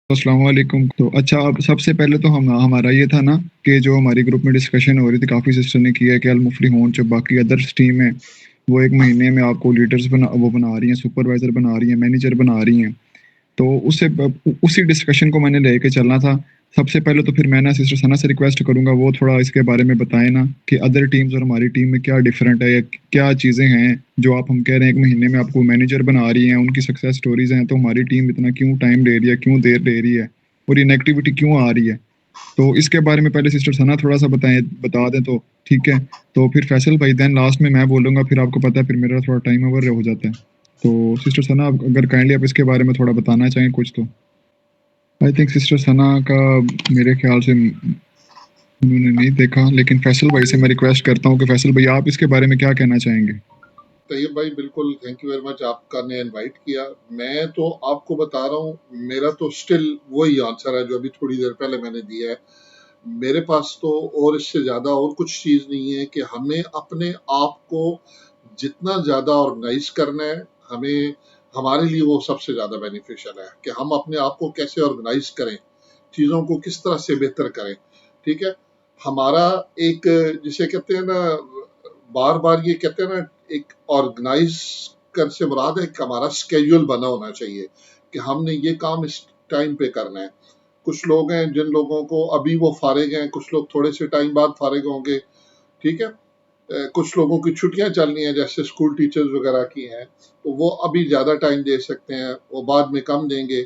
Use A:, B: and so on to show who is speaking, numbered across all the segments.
A: अस्सलाम वालेकुम। तो अच्छा, अब सबसे पहले तो हमारा ये था ना कि जो हमारी ग्रुप में डिस्कशन हो रही थी, काफ़ी सिस्टर ने किया है कि अल-मुफ़्ली हों, जो बाकी अदर्स टीम है, वो 1 महीने में आपको लीडर्स बना रही हैं, सुपरवाइज़र बना रही हैं, मैनेजर बना रही हैं। तो उसी डिस्कशन को मैंने लेके चलना था। सबसे पहले तो फिर मैं ना सिस्टर सना से रिक्वेस्ट करूँगा, वो थोड़ा इसके बारे में बताएँ ना कि अदर टीम्स और हमारी टीम में क्या डिफरेंट है, या क्या चीज़ें हैं जो आप हम कह रहे हैं 1 महीने में आपको मैनेजर बना रही हैं, उनकी सक्सेस स्टोरीज़ हैं, तो हमारी टीम इतना क्यों टाइम ले रही है, क्यों देर ले रही है और इनएक्टिविटी क्यों आ रही है? तो इसके बारे में पहले सिस्टर सना थोड़ा-सा बता दें तो ठीक है। तो फिर फैसल भाई, देन लास्ट में मैं बोलूँगा, फिर आपको पता है फिर मेरा थोड़ा टाइम ओवर हो जाता है। तो सिस्टर सना, अगर काइंडली आप इसके बारे में थोड़ा बताना चाहें कुछ तो। आई थिंक सिस्टर सना का मेरे ख्याल से उन्होंने नहीं देखा, लेकिन फैसल भाई से मैं रिक्वेस्ट करता हूँ कि फैसल भाई आप इसके बारे में क्या कहना चाहेंगे?
B: तैयब भाई, बिल्कुल थैंक यू वेरी मच, आपका ने इनवाइट किया। मैं तो आपको बता रहा हूँ, मेरा तो स्टिल वही आंसर है जो अभी थोड़ी देर पहले मैंने दिया है। मेरे पास तो और इससे ज़्यादा और कुछ चीज़ नहीं है कि हमें अपने आप को जितना ज़्यादा ऑर्गेनाइज करना है, हमें हमारे लिए वो सबसे ज़्यादा बेनिफिशियल है कि हम अपने आप को कैसे ऑर्गेनाइज करें, चीज़ों को किस तरह से बेहतर करें। ठीक है, हमारा एक, जिसे कहते हैं ना, बार बार ये कहते हैं ना, एक ऑर्गेनाइज कर से मुराद है कि हमारा स्केड्यूल बना होना चाहिए कि हमने ये काम इस टाइम पे करना है। कुछ लोग हैं जिन लोगों को अभी वो फारिग हैं, कुछ लोग थोड़े से टाइम बाद फारिग होंगे। ठीक है, कुछ लोगों की छुट्टियां चल रही हैं, जैसे स्कूल टीचर्स वगैरह की हैं, तो वो अभी ज़्यादा टाइम दे सकते हैं, वो बाद में कम देंगे।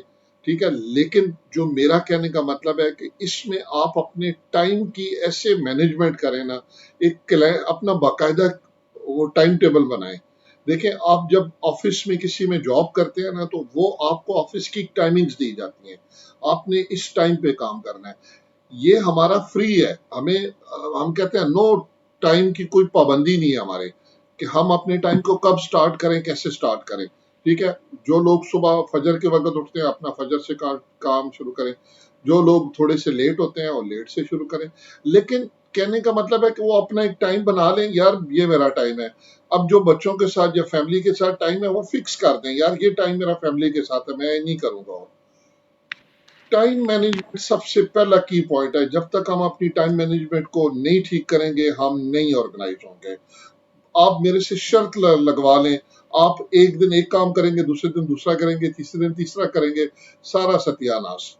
B: ठीक है, लेकिन जो मेरा कहने का मतलब है कि इसमें आप अपने टाइम की ऐसे मैनेजमेंट करें ना, अपना बाकायदा वो टाइम टेबल बनाएं। देखें, आप जब ऑफिस में किसी में जॉब करते हैं ना, तो वो आपको ऑफिस की टाइमिंग्स दी जाती हैं, आपने इस टाइम पे काम करना है। ये हमारा फ्री है, हम कहते हैं नो टाइम की कोई पाबंदी नहीं है हमारे, कि हम अपने टाइम को कब स्टार्ट करें, कैसे स्टार्ट करें। ठीक है, जो लोग सुबह फजर के वक्त उठते हैं, अपना फजर से काम शुरू करें। जो लोग थोड़े से लेट होते हैं, वो लेट से शुरू करें। लेकिन कहने का मतलब है कि वो अपना एक टाइम बना लें, यार ये मेरा टाइम है। अब जो बच्चों के साथ या फैमिली के साथ टाइम है, वो फिक्स कर दें, यार ये टाइम मेरा फैमिली के साथ है, मैं नहीं करूंगा। और टाइम मैनेजमेंट सबसे पहला की पॉइंट है। जब तक हम अपनी टाइम मैनेजमेंट को नहीं ठीक करेंगे, हम नहीं ऑर्गेनाइज होंगे। आप मेरे से शर्त लगवा लें, आप एक दिन एक काम करेंगे, दूसरे दिन दूसरा करेंगे, तीसरे दिन तीसरा करेंगे, सारा सत्यानाश।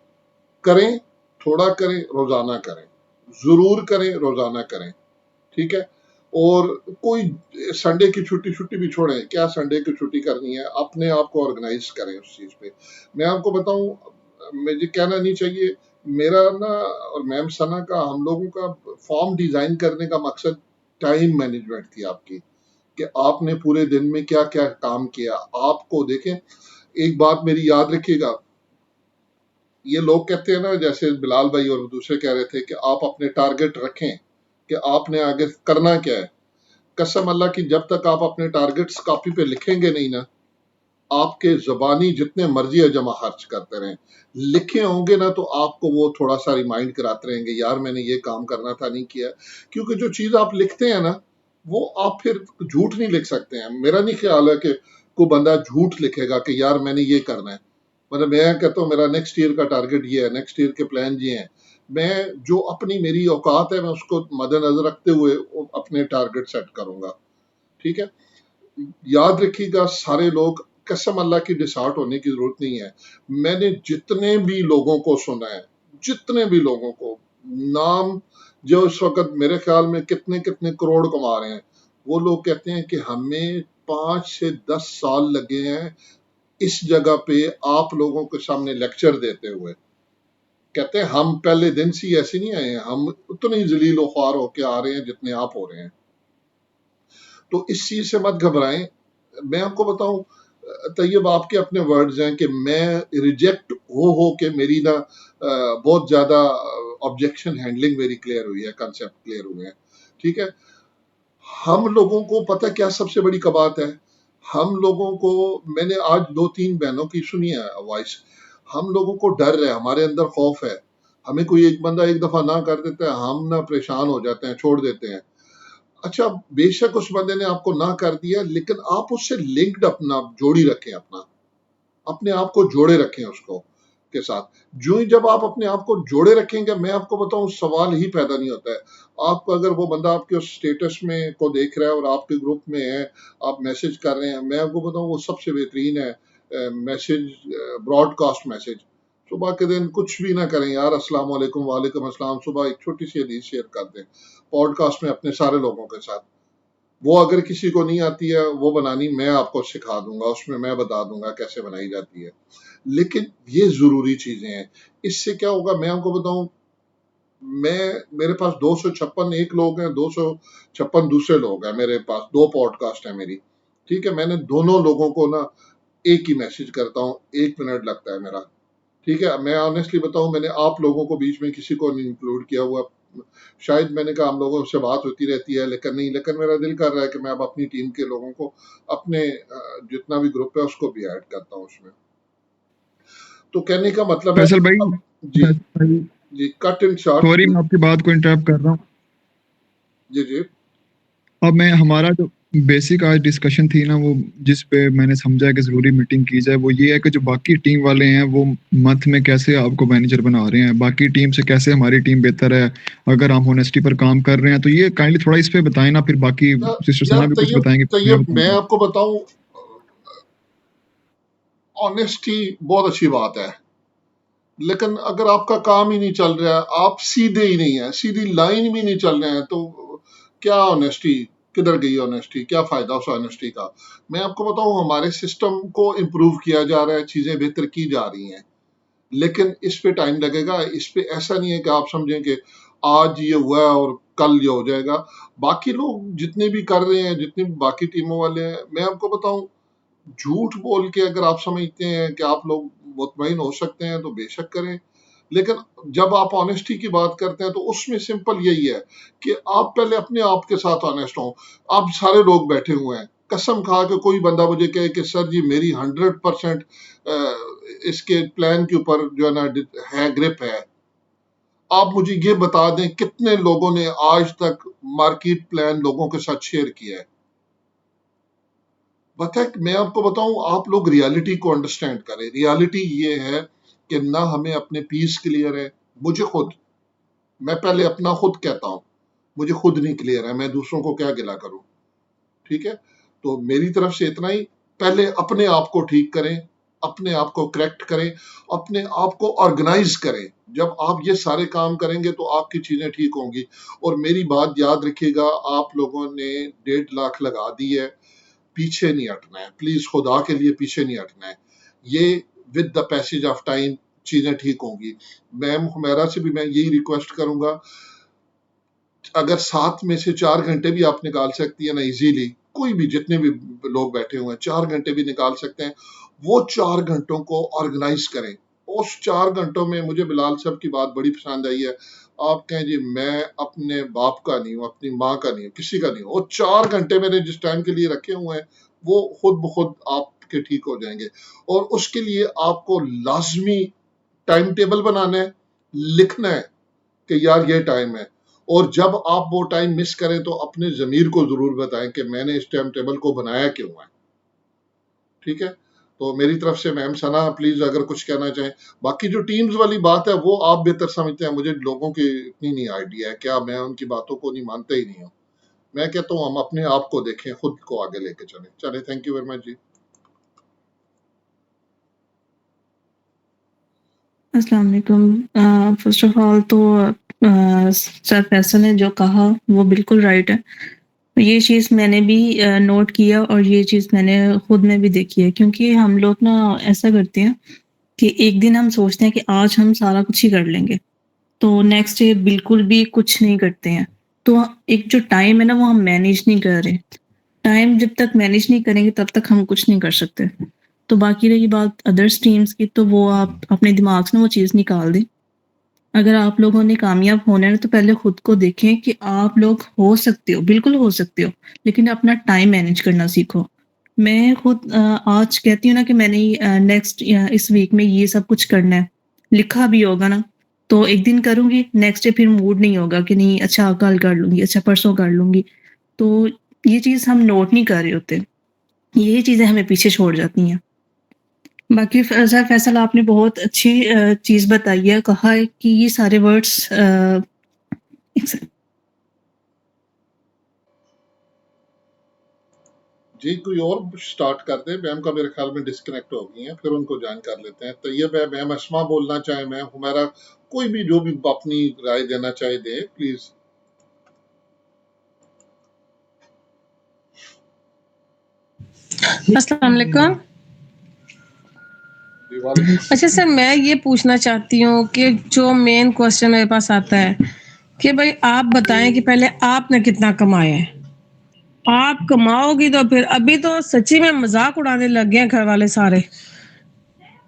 B: करें, थोड़ा करें, रोजाना करें, जरूर करें, रोजाना करें। ठीक है, और कोई संडे की छुट्टी छुट्टी भी छोड़ें, क्या संडे की छुट्टी करनी है, अपने आप को ऑर्गेनाइज करें उस चीज पे। मैं आपको बताऊं, मुझे कहना नहीं चाहिए, मेरा ना और मैम सना का, हम लोगों का फॉर्म डिजाइन करने का मकसद टाइम मैनेजमेंट थी आपकी, कि आपने पूरे दिन में क्या क्या काम किया। आपको देखें, एक बात मेरी याद रखिएगा, ये लोग कहते हैं ना, जैसे बिलाल भाई और दूसरे कह रहे थे कि आप अपने टारगेट रखें कि आपने आगे करना क्या है। कसम अल्लाह की, जब तक आप अपने टारगेट्स कॉपी पे लिखेंगे नहीं ना, आपके जबानी जितने मर्जी जमा खर्च करते रहें, लिखे होंगे ना, तो आपको वो थोड़ा सा रिमाइंड कराते रहेंगे, यार मैंने ये काम करना था, नहीं किया। क्योंकि जो चीज आप लिखते हैं ना, वो आप फिर झूठ नहीं लिख सकते हैं। मेरा नहीं ख्याल है कि कोई बंदा झूठ लिखेगा कि यार मैंने ये करना है। मतलब मैं कहता हूँ मेरा नेक्स्ट ईयर का टारगेट ये है, नेक्स्ट ईयर के प्लान ये हैं। मैं जो अपनी मेरी औकात है, मैं उसको मद्देनजर रखते हुए अपने टारगेट सेट करूंगा। ठीक है, याद रखिएगा सारे लोग, कसम अल्लाह की, डिसहार्ट होने की जरूरत नहीं है। मैंने जितने भी लोगों को सुना है, जितने भी लोगों को नाम, जो इस वक्त मेरे ख्याल में कितने कितने करोड़ कमा रहे हैं, वो लोग कहते हैं कि हमें 5 से 10 साल लगे हैं इस जगह पे आप लोगों के सामने लेक्चर देते हुए। कहते हैं हम पहले दिन से ही ऐसे नहीं आए हैं, हम उतने ही जलील ख्वार होके आ रहे हैं जितने आप हो रहे हैं। तो इस चीज से मत घबराएं। मैं आपको बताऊं, तैयब आपके अपने वर्ड्स हैं कि मैं रिजेक्ट हो के मेरी ना बहुत ज्यादा ऑब्जेक्शन हैंडलिंग मेरी क्लियर हुई है, कंसेप्ट क्लियर हुए हैं। ठीक है, हम लोगों को पता क्या सबसे बड़ी कबात है, हम लोगों को, मैंने आज 2-3 बहनों की सुनी है वॉइस, हम लोगों को डर है, हमारे अंदर खौफ है। हमें कोई एक बंदा एक दफा ना कर देता है, हम ना परेशान हो जाते हैं, छोड़ देते हैं। अच्छा, बेशक उस बंदे ने आपको ना कर दिया, लेकिन आप उससे लिंक्ड अपना जोड़ी रखें, अपना अपने आप को जोड़े रखें उसको, के साथ। जो ही जब आप अपने आप को जोड़े रखेंगे, मैं आपको बताऊं, सवाल ही पैदा नहीं होता है। आपको अगर वो बंदा आपके उस स्टेटस में को देख रहा है और आपके ग्रुप में है, आप मैसेज कर रहे हैं, मैं आपको बताऊं वो सबसे बेहतरीन है मैसेज, ब्रॉडकास्ट मैसेज। सुबह के दिन कुछ भी ना करें यार, अस्सलाम वालेकुम, वालेकुम अस्सलाम, सुबह एक छोटी सी हदीस शेयर कर दें पॉडकास्ट में अपने सारे लोगों के साथ। वो अगर किसी को नहीं आती है वो बनानी, मैं आपको सिखा दूंगा, उसमें मैं बता दूंगा कैसे बनाई जाती है। लेकिन ये जरूरी चीजें हैं। इससे क्या होगा मैं आपको बताऊं, मेरे पास 256 एक लोग हैं, 256 दूसरे लोग हैं, मेरे पास 2 पॉडकास्ट है मेरी। ठीक है, मैंने दोनों लोगों को ना एक ही मैसेज करता हूँ, 1 मिनट लगता है मेरा। ठीक है, मैं ऑनेस्टली बताऊं, मैंने आप लोगों को बीच में किसी को नहीं इंक्लूड किया हुआ। शायद मैंने कहा हम लोगों से बात होती रहती है, लेकिन नहीं, लेकिन मेरा दिल कर रहा है कि मैं अब अपनी टीम के लोगों को, अपने जितना भी ग्रुप है उसको भी ऐड करता हूँ उसमें। तो कहने का मतलब है,
A: फैसल भाई,
B: अब जी, जी, कट इन शॉर्ट।
A: सॉरी मैं आपकी बात को इंटरप्ट कर रहा हूँ।
B: जी, जी,
A: अब मैं हमारा जो बेसिक आज डिस्कशन थी ना, वो जिस पे मैंने समझा कि जरूरी मीटिंग की जाए, वो ये है कि जो बाकी टीम वाले हैं वो मंथ में कैसे आपको मैनेजर बना रहे हैं, बाकी टीम से कैसे हमारी टीम बेहतर है, अगर हम होनेस्टी पर काम कर रहे हैं तो ये काइंडली थोड़ा इस पे बताएं ना, फिर बाकी सिस्टर
B: यार
A: सना भी कुछ
B: तैयब,
A: बताएंगे, मैं
B: तैयब मैं
A: बताऊंगा।
B: आपको बताऊं, ऑनेस्टी बहुत अच्छी बात है, लेकिन अगर आपका काम ही नहीं चल रहा है, आप सीधे ही नहीं है, सीधी लाइन में नहीं चल रहे हैं, तो क्या ऑनेस्टी, किधर गई ऑनेस्टी, क्या फायदा उस ऑनेस्टी का। मैं आपको बताऊं, हमारे सिस्टम को इम्प्रूव किया जा रहा है, चीजें बेहतर की जा रही हैं, लेकिन इस पे टाइम लगेगा। इस पे ऐसा नहीं है कि आप समझें कि आज ये हुआ है और कल ये हो जाएगा। बाकी लोग जितने भी कर रहे हैं, जितने भी बाकी टीमों वाले हैं, मैं आपको बताऊं, झूठ बोल के अगर आप समझते हैं कि आप लोग मुतमईन हो सकते हैं तो बेशक करें, लेकिन जब आप ऑनेस्टी की बात करते हैं तो उसमें सिंपल यही है कि आप पहले अपने आप के साथ ऑनेस्ट हो। आप सारे लोग बैठे हुए हैं, कसम खा के कोई बंदा मुझे कहे कि सर जी मेरी 100% इसके प्लान के ऊपर जो है ना है, ग्रिप है, आप मुझे ये बता दें कितने लोगों ने आज तक मार्केट प्लान लोगों के साथ शेयर किया है। बता, मैं आपको बताऊं, आप लोग रियलिटी को अंडरस्टैंड करें। रियलिटी ये है कि ना हमें अपने पीस क्लियर है। मुझे खुद, मैं पहले अपना खुद कहता हूं, मुझे खुद नहीं क्लियर है, मैं दूसरों को क्या गिला करूं। ठीक है, तो मेरी तरफ से इतना ही। पहले अपने आप को ठीक करें, अपने आप को करेक्ट करें, अपने आप को ऑर्गेनाइज करें। जब आप ये सारे काम करेंगे तो आपकी चीजें ठीक होंगी। और मेरी बात याद रखिएगा, आप लोगों ने 1.5 लाख लगा दी है, पीछे नहीं हटना है, प्लीज खुदा के लिए पीछे नहीं हटना है। ये with the passage of time चीजें ठीक होंगी। मैम हुमैरा से भी मैं यही रिक्वेस्ट करूंगा, अगर 7 में से 4 घंटे भी आप निकाल सकती है ना इजीली, कोई भी, जितने भी लोग बैठे हुए हैं 4 घंटे भी निकाल सकते हैं, वो 4 घंटों को ऑर्गेनाइज करें। उस 4 घंटों में मुझे बिलाल साहब की बात बड़ी पसंद आई है। आप कहें जी मैं अपने बाप का नहीं हूँ, अपनी माँ का नहीं हूँ, किसी का नहीं हूँ, वो 4 घंटे मैंने जिस टाइम के लिए रखे हुए हैं वो खुद ब खुद आपके ठीक हो जाएंगे। और उसके लिए आपको लाजमी टाइम टेबल बनाना है, लिखना है कि यार ये टाइम है। और जब आप वो टाइम मिस करें तो अपने जमीर को जरूर बताएं कि मैंने इस टाइम टेबल को बनाया क्यों है। ठीक है, तो मेरी तरफ से मैम सना प्लीज अगर कुछ कहना चाहें। बाकी जो टीम्स वाली बात है वो आप बेहतर समझते हैं, मुझे लोगों की इतनी नहीं आइडिया है, क्या मैं उनकी बातों को नहीं मानता ही नहीं हूँ। मैं कहता हूँ हम अपने आप को देखें, खुद को आगे लेके चले चले। थैंक यू वेरी मच जी।
C: अस्सलाम वालेकुम। फर्स्ट ऑफ ऑल तो सर फैसल ने जो कहा वो बिल्कुल राइट है। ये चीज़ मैंने भी नोट किया और ये चीज़ मैंने खुद में भी देखी है, क्योंकि हम लोग ना ऐसा करते हैं कि एक दिन हम सोचते हैं कि आज हम सारा कुछ ही कर लेंगे, तो नेक्स्ट डे बिल्कुल भी कुछ नहीं करते हैं। तो एक जो टाइम है ना वो हम मैनेज नहीं कर रहे। टाइम जब तक मैनेज नहीं करेंगे तब तक हम कुछ नहीं कर सकते। तो बाकी रही बात अदर्स टीम्स की, तो वो आप अपने दिमाग से ना वो चीज़ निकाल दें। अगर आप लोगों ने कामयाब होना है तो पहले खुद को देखें कि आप लोग हो सकते हो, बिल्कुल हो सकते हो, लेकिन अपना टाइम मैनेज करना सीखो। मैं खुद आज कहती हूँ ना कि मैंने नेक्स्ट इस वीक में ये सब कुछ करना है, लिखा भी होगा ना, तो एक दिन करूँगी, नेक्स्ट डे फिर मूड नहीं होगा कि नहीं अच्छा कल कर लूँगी, अच्छा परसों कर लूँगी। तो ये चीज़ हम नोट नहीं कर रहे होते, ये चीज़ें हमें पीछे छोड़ जाती हैं। बाकी सर फैसल आपने बहुत अच्छी चीज़ बताई है, कहा है कि ये सारे वर्ड्स
B: जी, कोई और स्टार्ट कर दें। मैम का मेरे ख्याल में डिस्कनेक्ट हो गई हैं, फिर उनको ज्वाइन कर लेते हैं। तैयब है, मैम अस्मा बोलना चाहे, मैम हुमैरा, कोई भी जो भी अपनी राय देना चाहे दें प्लीज।
D: अस्सलाम वालेकुम।
B: जी, वालेकुम।
D: अच्छा सर, मैं ये पूछना चाहती हूँ कि जो मेन क्वेश्चन मेरे पास आता है कि भाई आप बताएं कि पहले आपने कितना कमाया है। आप कमाओगी तो फिर अभी तो सच्ची में मजाक उड़ाने लग गए हैं घर वाले सारे।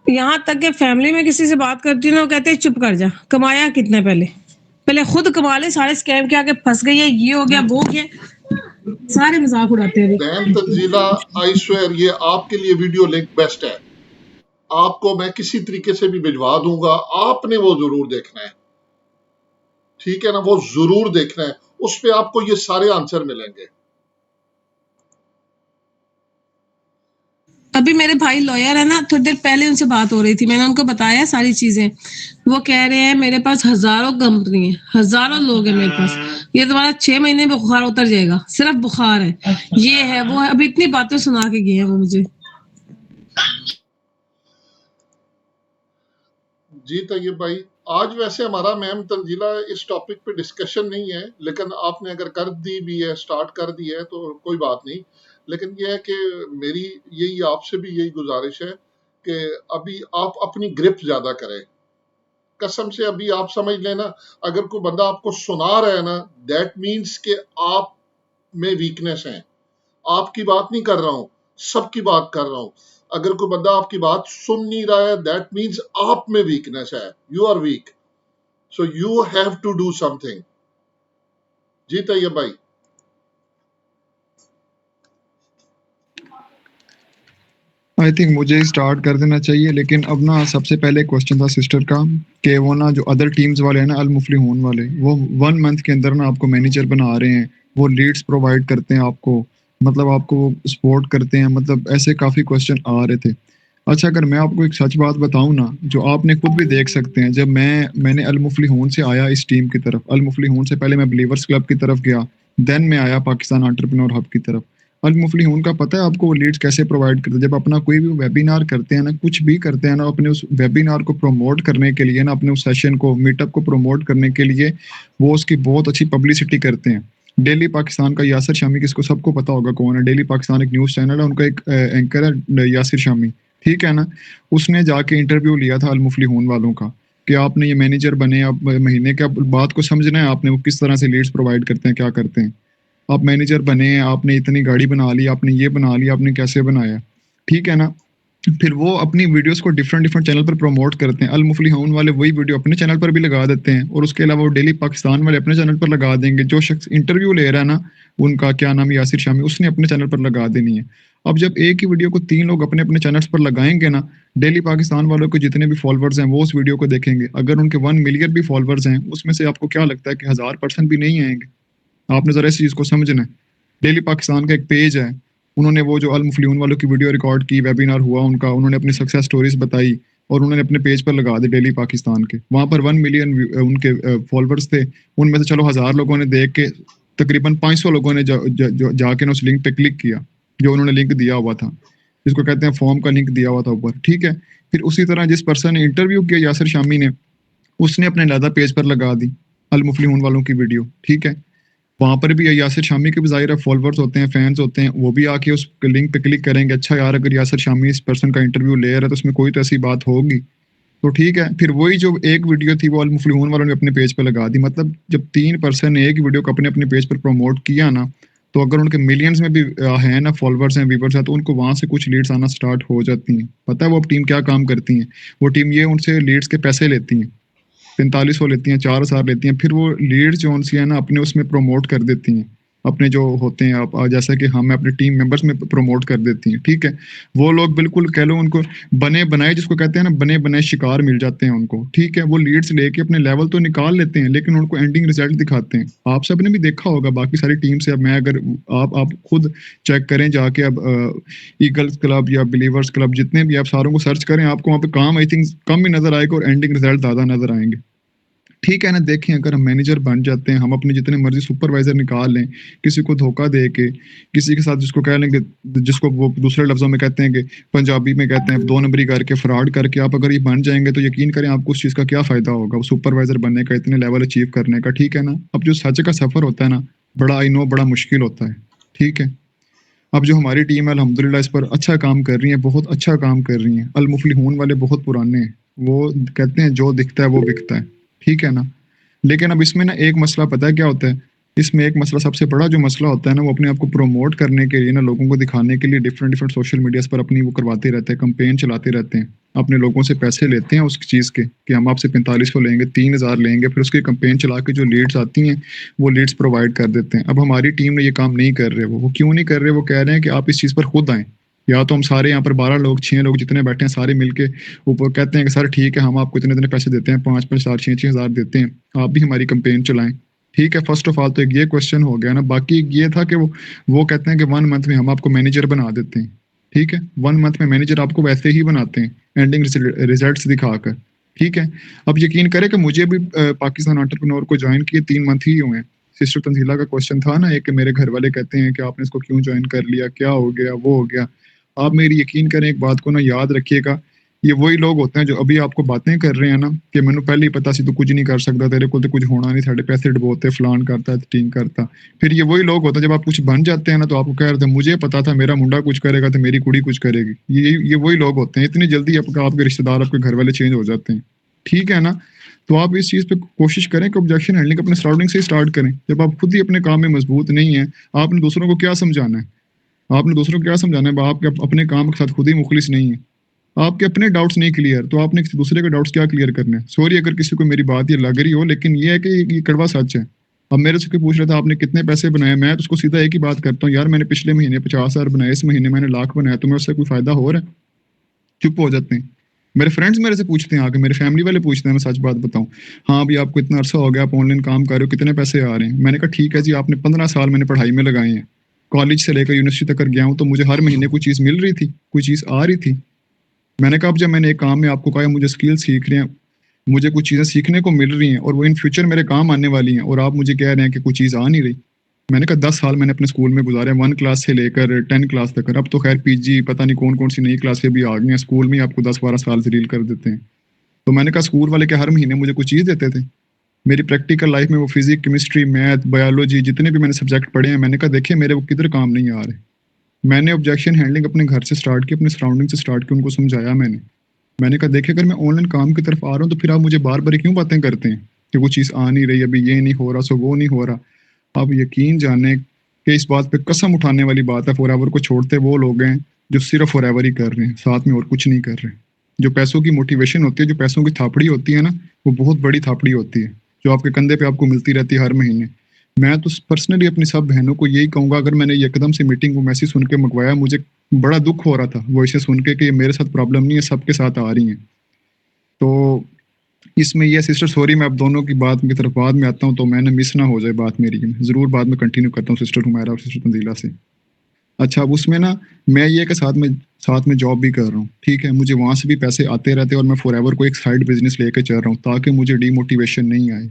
D: यहाँ तक कि फैमिली में किसी से बात करती हूँ ना, वो कहते हैं चुप कर जा, कमाया कितने पहले खुद कमा ले, सारे स्कैम के आगे फंस गई है, ये हो गया वो हो गया, सारे मजाक उड़ाते हैं अभी।
B: बहन तंजीला, आई स्वेयर ये आपके लिए वीडियो लिंक बेस्ट है। आपको मैं किसी तरीके से भी भिजवा दूंगा, आपने वो जरूर देखना है, ठीक है ना? वो जरूर देखना है, उस पे आपको ये सारे आंसर मिलेंगे।
D: अभी मेरे भाई लॉयर है ना, थोड़ी देर पहले उनसे बात हो रही थी, मैंने उनको बताया सारी चीजें। वो कह रहे हैं मेरे पास हजारों कंपनी है, हजारों लोग हैं मेरे पास, ये तुम्हारा 6 महीने में बुखार उतर जाएगा, सिर्फ बुखार है, ये है वो है। अभी इतनी बातें सुना के गए हैं वो मुझे।
B: जी तैयब भाई, आज वैसे हमारा मैम तंजीला इस टॉपिक पे डिस्कशन नहीं है, लेकिन आपने अगर कर दी भी है, स्टार्ट कर दी है तो कोई बात नहीं। लेकिन यह है कि मेरी यही आपसे भी यही गुजारिश है कि अभी आप अपनी ग्रिप ज्यादा करें। कसम से अभी आप समझ लेना, अगर कोई बंदा आपको सुना रहा है ना, दैट मीन्स कि आप में वीकनेस है। आपकी बात नहीं कर रहा हूं, सबकी बात कर रहा हूं। अगर कोई बंदा आपकी बात सुन नहीं रहा है, दैट मीन्स आप में वीकनेस है, you are weak, so you have to do something. जी तैयब भाई।
A: आई थिंक मुझे स्टार्ट कर देना चाहिए, लेकिन अब ना सबसे पहले क्वेश्चन था सिस्टर का कि वो ना जो अदर टीम्स वाले हैं ना, अल मुफलिहून वाले, वो 1 मंथ के अंदर ना आपको मैनेजर बना रहे हैं, वो लीड्स प्रोवाइड करते हैं आपको, मतलब आपको सपोर्ट करते हैं, मतलब ऐसे काफ़ी क्वेश्चन आ रहे थे। अच्छा, अगर मैं आपको एक सच बात बताऊं ना, जो आपने खुद भी देख सकते हैं, जब मैंने अल मुफलिहून से आया इस टीम की तरफ, अल मुफलिहून से पहले मैं बिलीवर्स क्लब की तरफ गया, देन मैं आया पाकिस्तान एंटरप्रेन्योर हब की तरफ। अल मुफलिहून का पता है आपको वो लीड्स कैसे प्रोवाइड करते हैं? जब अपना कोई भी वेबिनार करते हैं ना, कुछ भी करते हैं ना, अपने उस वेबिनार को प्रमोट करने के लिए ना, अपने उस सेशन को, मीटअप को प्रमोट करने के लिए वो उसकी बहुत अच्छी पब्लिसिटी करते हैं। डेली पाकिस्तान का यासिर शामी, किसको सबको पता होगा कौन है, डेली पाकिस्तान एक न्यूज़ चैनल है, उनका एक एंकर है यासिर शामी, ठीक है ना? उसने जाके इंटरव्यू लिया था अल मुफलिहून वालों का कि आपने ये मैनेजर बने, आप महीने के बात को समझना है आपने, वो किस तरह से लीड्स प्रोवाइड करते हैं, क्या करते हैं। आप मैनेजर बने हैं, आपने इतनी गाड़ी बना ली, आपने ये बना लिया, आपने कैसे बनाया, ठीक है ना? फिर वो अपनी वीडियोस को डिफरेंट डिफरेंट चैनल पर प्रमोट करते हैं। अल मुफलिहून वाले वही वीडियो अपने चैनल पर भी लगा देते हैं, और उसके अलावा वो डेली पाकिस्तान वाले अपने चैनल पर लगा देंगे। जो शख्स इंटरव्यू ले रहा है ना, उनका क्या नाम, यासिर शामी, उसने अपने चैनल पर लगा देनी है। अब जब एक ही वीडियो को 3 लोग अपने अपने चैनल्स पर लगाएंगे ना, डेली पाकिस्तान वालों के जितने भी फॉलोअर्स हैं वो उस वीडियो को देखेंगे। अगर उनके 1 मिलियन भी फॉलोअर्स हैं, उसमें से आपको क्या लगता है कि 1000% भी नहीं आएंगे? आपने जरा इस चीज को समझना है। डेली पाकिस्तान का एक पेज है, उन्होंने वो जो अल मुफलिहून वालों की वीडियो रिकॉर्ड की, वेबिनार हुआ उनका, उन्होंने अपनी सक्सेस स्टोरीज बताई और उन्होंने अपने पेज पर लगा दी डेली पाकिस्तान के। वहां पर 1 मिलियन उनके फॉलोअर्स थे, उनमें से चलो 1000 लोगों ने देख के, तकरीबन 500 लोगों ने जाके ना उस लिंक पे क्लिक किया, जो उन्होंने लिंक दिया हुआ था, जिसको कहते हैं फॉर्म का लिंक दिया हुआ था ऊपर, ठीक है? फिर उसी तरह जिस पर्सन ने इंटरव्यू किया यासिर शामी ने, उसने अपने अलहदा पेज पर लगा दी अल मुफलिहून वालों की वीडियो, ठीक है? वहां पर भी यासिर शामी के भी ज़ाहिर है फॉलोअर्स होते हैं, फैंस होते हैं, वो भी आके उस लिंक पे क्लिक करेंगे, अच्छा यार अगर यासिर शामी इस पर्सन का इंटरव्यू ले रहा है तो उसमें कोई तो ऐसी बात होगी, तो ठीक है। फिर वही जो एक वीडियो थी वो अल मुफलिहून वालों ने अपने पेज पे लगा दी। मतलब जब 3 पर्सन ने एक वीडियो को अपने अपने पेज पर प्रमोट किया ना, तो अगर उनके मिलियंस में भी है ना फॉलोअर्स हैं, व्यूअर्स हैं, तो उनको वहां से कुछ लीड्स आना स्टार्ट हो जाती हैं। पता है वो टीम क्या काम करती है? वो टीम ये उनसे लीड्स के पैसे लेती है, 4500 लेती हैं, 4000 लेती हैं, फिर वो लीड्स जो उनसी है ना अपने उसमें प्रमोट कर देती हैं अपने जो होते हैं आप जैसा कि हम अपने टीम मेंबर्स में प्रमोट कर देती हैं, ठीक है। वो लोग बिल्कुल कह लो उनको बने बनाए, जिसको कहते हैं ना बने बनाए शिकार मिल जाते हैं उनको, ठीक है। वो लीड्स लेके अपने लेवल तो निकाल लेते हैं लेकिन उनको एंडिंग रिजल्ट दिखाते हैं। आप सबने भी देखा होगा बाकी सारी टीम से। अब मैं अगर आप खुद चेक करें जाके, अब ईगल्स क्लब या बिलीवर्स क्लब जितने भी आप सारों को सर्च करें, आपको वहाँ पे काम आई थिंक कम ही नजर आएगा और एंडिंग रिजल्ट ज्यादा नजर आएंगे, ठीक है ना। देखें अगर हम मैनेजर बन जाते हैं, हम अपने जितने मर्जी सुपरवाइजर निकाल लें, किसी को धोखा दे के, किसी के साथ जिसको कह लेंगे, जिसको वो दूसरे लफ्जों में कहते हैं कि पंजाबी में कहते हैं 2 नंबरी करके फ्रॉड करके आप अगर ये बन जाएंगे तो यकीन करें आपको उस चीज़ का क्या फायदा होगा सुपरवाइजर बनने का, इतने लेवल अचीव करने का, ठीक है ना। अब जो सच का सफर होता है ना, बड़ा आई नो बड़ा मुश्किल होता है, ठीक है। अब जो हमारी टीम है अल्हम्दुलिल्लाह इस पर अच्छा काम कर रही है, बहुत अच्छा काम कर रही है। अल मुफलिहून वाले बहुत पुराने हैं, वो कहते हैं जो दिखता है वो बिकता है, ठीक है ना। लेकिन अब इसमें ना एक मसला पता है क्या होता है, इसमें एक मसला सबसे बड़ा जो मसला होता है ना, वो अपने आप को प्रमोट करने के लिए ना, लोगों को दिखाने के लिए डिफरेंट डिफरेंट सोशल मीडियाज पर अपनी वो करवाते रहते हैं, कंपेन चलाते रहते हैं, अपने लोगों से पैसे लेते हैं उस चीज़ के कि हम आपसे 4500 लेंगे, 3000 लेंगे, फिर उसकी कंपेन चला के जो लीड्स आती हैं वो लीड्स प्रोवाइड कर देते हैं। अब हमारी टीम ने ये काम नहीं कर रहे, वो क्यों नहीं कर रहे, वो कह रहे हैं कि आप इस चीज़ पर खुद आएँ, या तो हम सारे यहाँ पर 12 लोग 6 लोग जितने बैठे हैं सारे मिलके ऊपर कहते हैं कि सर ठीक है हम आपको इतने इतने पैसे देते हैं, 5-5 4 6 हज़ार देते हैं, आप भी हमारी कंपेन चलाएं, ठीक है। फर्स्ट ऑफ ऑल तो एक ये क्वेश्चन हो गया ना। बाकी ये था कि वो कहते हैं कि 1 मंथ में हम आपको मैनेजर बना देते हैं, ठीक है। 1 मंथ में मैनेजर आपको वैसे ही बनाते हैं एंडिंग रिजल्ट दिखाकर, ठीक है। अब यकीन करें कि मुझे भी पाकिस्तान एंटरप्रेन्योर को ज्वाइन किए 3 मंथ ही हुए हैं। सिस्टर तंजीला का क्वेश्चन था ना एक, कि मेरे घर वाले कहते हैं कि आपने इसको क्यों ज्वाइन कर लिया, क्या हो गया, वो हो गया। आप मेरी यकीन करें एक बात को ना याद रखिएगा, ये वही लोग होते हैं जो अभी आपको बातें कर रहे हैं ना कि मैंने पहले ही पता सी तू कुछ नहीं कर सकता, तेरे को तो कुछ होना नहीं, साढ़े पैसे डबोते फलान करता है टीम करता। फिर ये वही लोग होते हैं जब आप कुछ बन जाते हैं ना तो आपको कह रहे थे मुझे पता था मेरा मुंडा कुछ करेगा तो मेरी कुड़ी कुछ करेगी। ये वही लोग होते हैं, इतनी जल्दी आपके रिश्तेदार आपके घर वाले चेंज हो जाते हैं, ठीक है ना। तो आप इस चीज़ पे कोशिश करें कि ऑब्जेक्शन हैंडलिंग अपने सराउंडिंग से स्टार्ट करें। जब आप खुद ही अपने काम में मजबूत नहीं है, आपने दूसरों को क्या समझाना है, आपने दूसरों को क्या समझाना है, आपके अपने काम के साथ खुद ही मुखलिस नहीं है, आपके अपने डाउट्स नहीं क्लियर तो आपने किसी दूसरे के डाउट्स क्या क्लियर करने हैं। सॉरी अगर किसी को मेरी बात ये लग रही हो, लेकिन ये है कि ये कड़वा सच है। अब मेरे से कोई पूछ रहा था आपने कितने पैसे बनाए, मैं तो उसको सीधा एक ही बात करता हूँ, यार मैंने पिछले महीने 50,000 बनाए, इस महीने मैंने लाख बनाया, तुम्हें उससे कोई फायदा हो रहा है? चुप हो जाते हैं। मेरे फ्रेंड्स मेरे से पूछते हैं आके, मेरे फैमिली वाले पूछते हैं, मैं सच बात बताऊं, हाँ अभी आपको इतना अरसा हो गया, आप ऑनलाइन काम कर रहे हो, कितने पैसे आ रहे हैं? मैंने कहा ठीक है जी, आपने 15 साल मैंने पढ़ाई में लगाए हैं, कॉलेज से लेकर यूनिवर्सिटी तक गया हूँ, तो मुझे हर महीने कोई चीज़ मिल रही थी, कोई चीज़ आ रही थी। मैंने कहा अब जब मैंने एक काम में आपको कहा मुझे स्किल सीख रहे हैं, मुझे कुछ चीज़ें सीखने को मिल रही हैं और वो इन फ्यूचर मेरे काम आने वाली हैं, और आप मुझे कह रहे हैं कि कोई चीज़ आ नहीं रही। मैंने कहा 10 साल मैंने अपने स्कूल में गुजारे, 1 क्लास से लेकर 10 क्लास तक, अब तो खैर पीजी पता नहीं कौन कौन सी नई क्लासें भी आ गई हैं, स्कूल में आपको 10-12 साल से रील कर देते हैं। तो मैंने कहा स्कूल वाले के हर महीने मुझे कुछ चीज़ देते थे, मेरी प्रैक्टिकल लाइफ में वो फिजिक्स केमिस्ट्री मैथ बायोलॉजी जितने भी मैंने सब्जेक्ट पढ़े हैं, मैंने कहा देखिए मेरे वो किधर काम नहीं आ रहे। मैंने ऑब्जेक्शन हैंडलिंग अपने घर से स्टार्ट की, अपने सराउंडिंग से स्टार्ट की, उनको समझाया मैंने कहा देखिए अगर मैं ऑनलाइन काम की तरफ आ रहा हूँ तो फिर आप मुझे बार बार क्यों बातें करते हैं कि वो चीज़ आ नहीं रही, अभी ये नहीं हो रहा, सो वो नहीं हो रहा। आप यकीन जाने कि इस बात पे कसम उठाने वाली बात है, फॉरएवर को छोड़ते वो लोग हैं जो सिर्फ फॉरएवर ही कर रहे हैं, साथ में और कुछ नहीं कर रहे। जो पैसों की मोटिवेशन होती है, जो पैसों की थापड़ी होती है ना, वो बहुत बड़ी थापड़ी होती है जो आपके कंधे पे आपको मिलती रहती है हर महीने। मैं तो पर्सनली अपनी सब बहनों को यही कहूँगा, अगर मैंने एकदम से मीटिंग वो मैसेज सुन के मंगवाया, मुझे बड़ा दुख हो रहा था वो इसे सुन के कि मेरे साथ प्रॉब्लम नहीं है, सबके साथ आ रही हैं। तो इसमें ये सिस्टर सॉरी मैं अब दोनों की बात की तरफ बाद में आता हूँ, तो मैंने मिस ना हो जाए बात मेरी, ज़रूर बाद में कंटिन्यू करता हूँ सिस्टर हुमैरा और सिस्टर तंजीला से। अच्छा अब उसमें ना मैं ये कि साथ में जॉब भी कर रहा हूँ, ठीक है, मुझे वहाँ से भी पैसे आते रहते हैं और मैं फॉरएवर को एक साइड बिजनेस लेके चल रहा हूँ ताकि मुझे डीमोटिवेशन नहीं आए।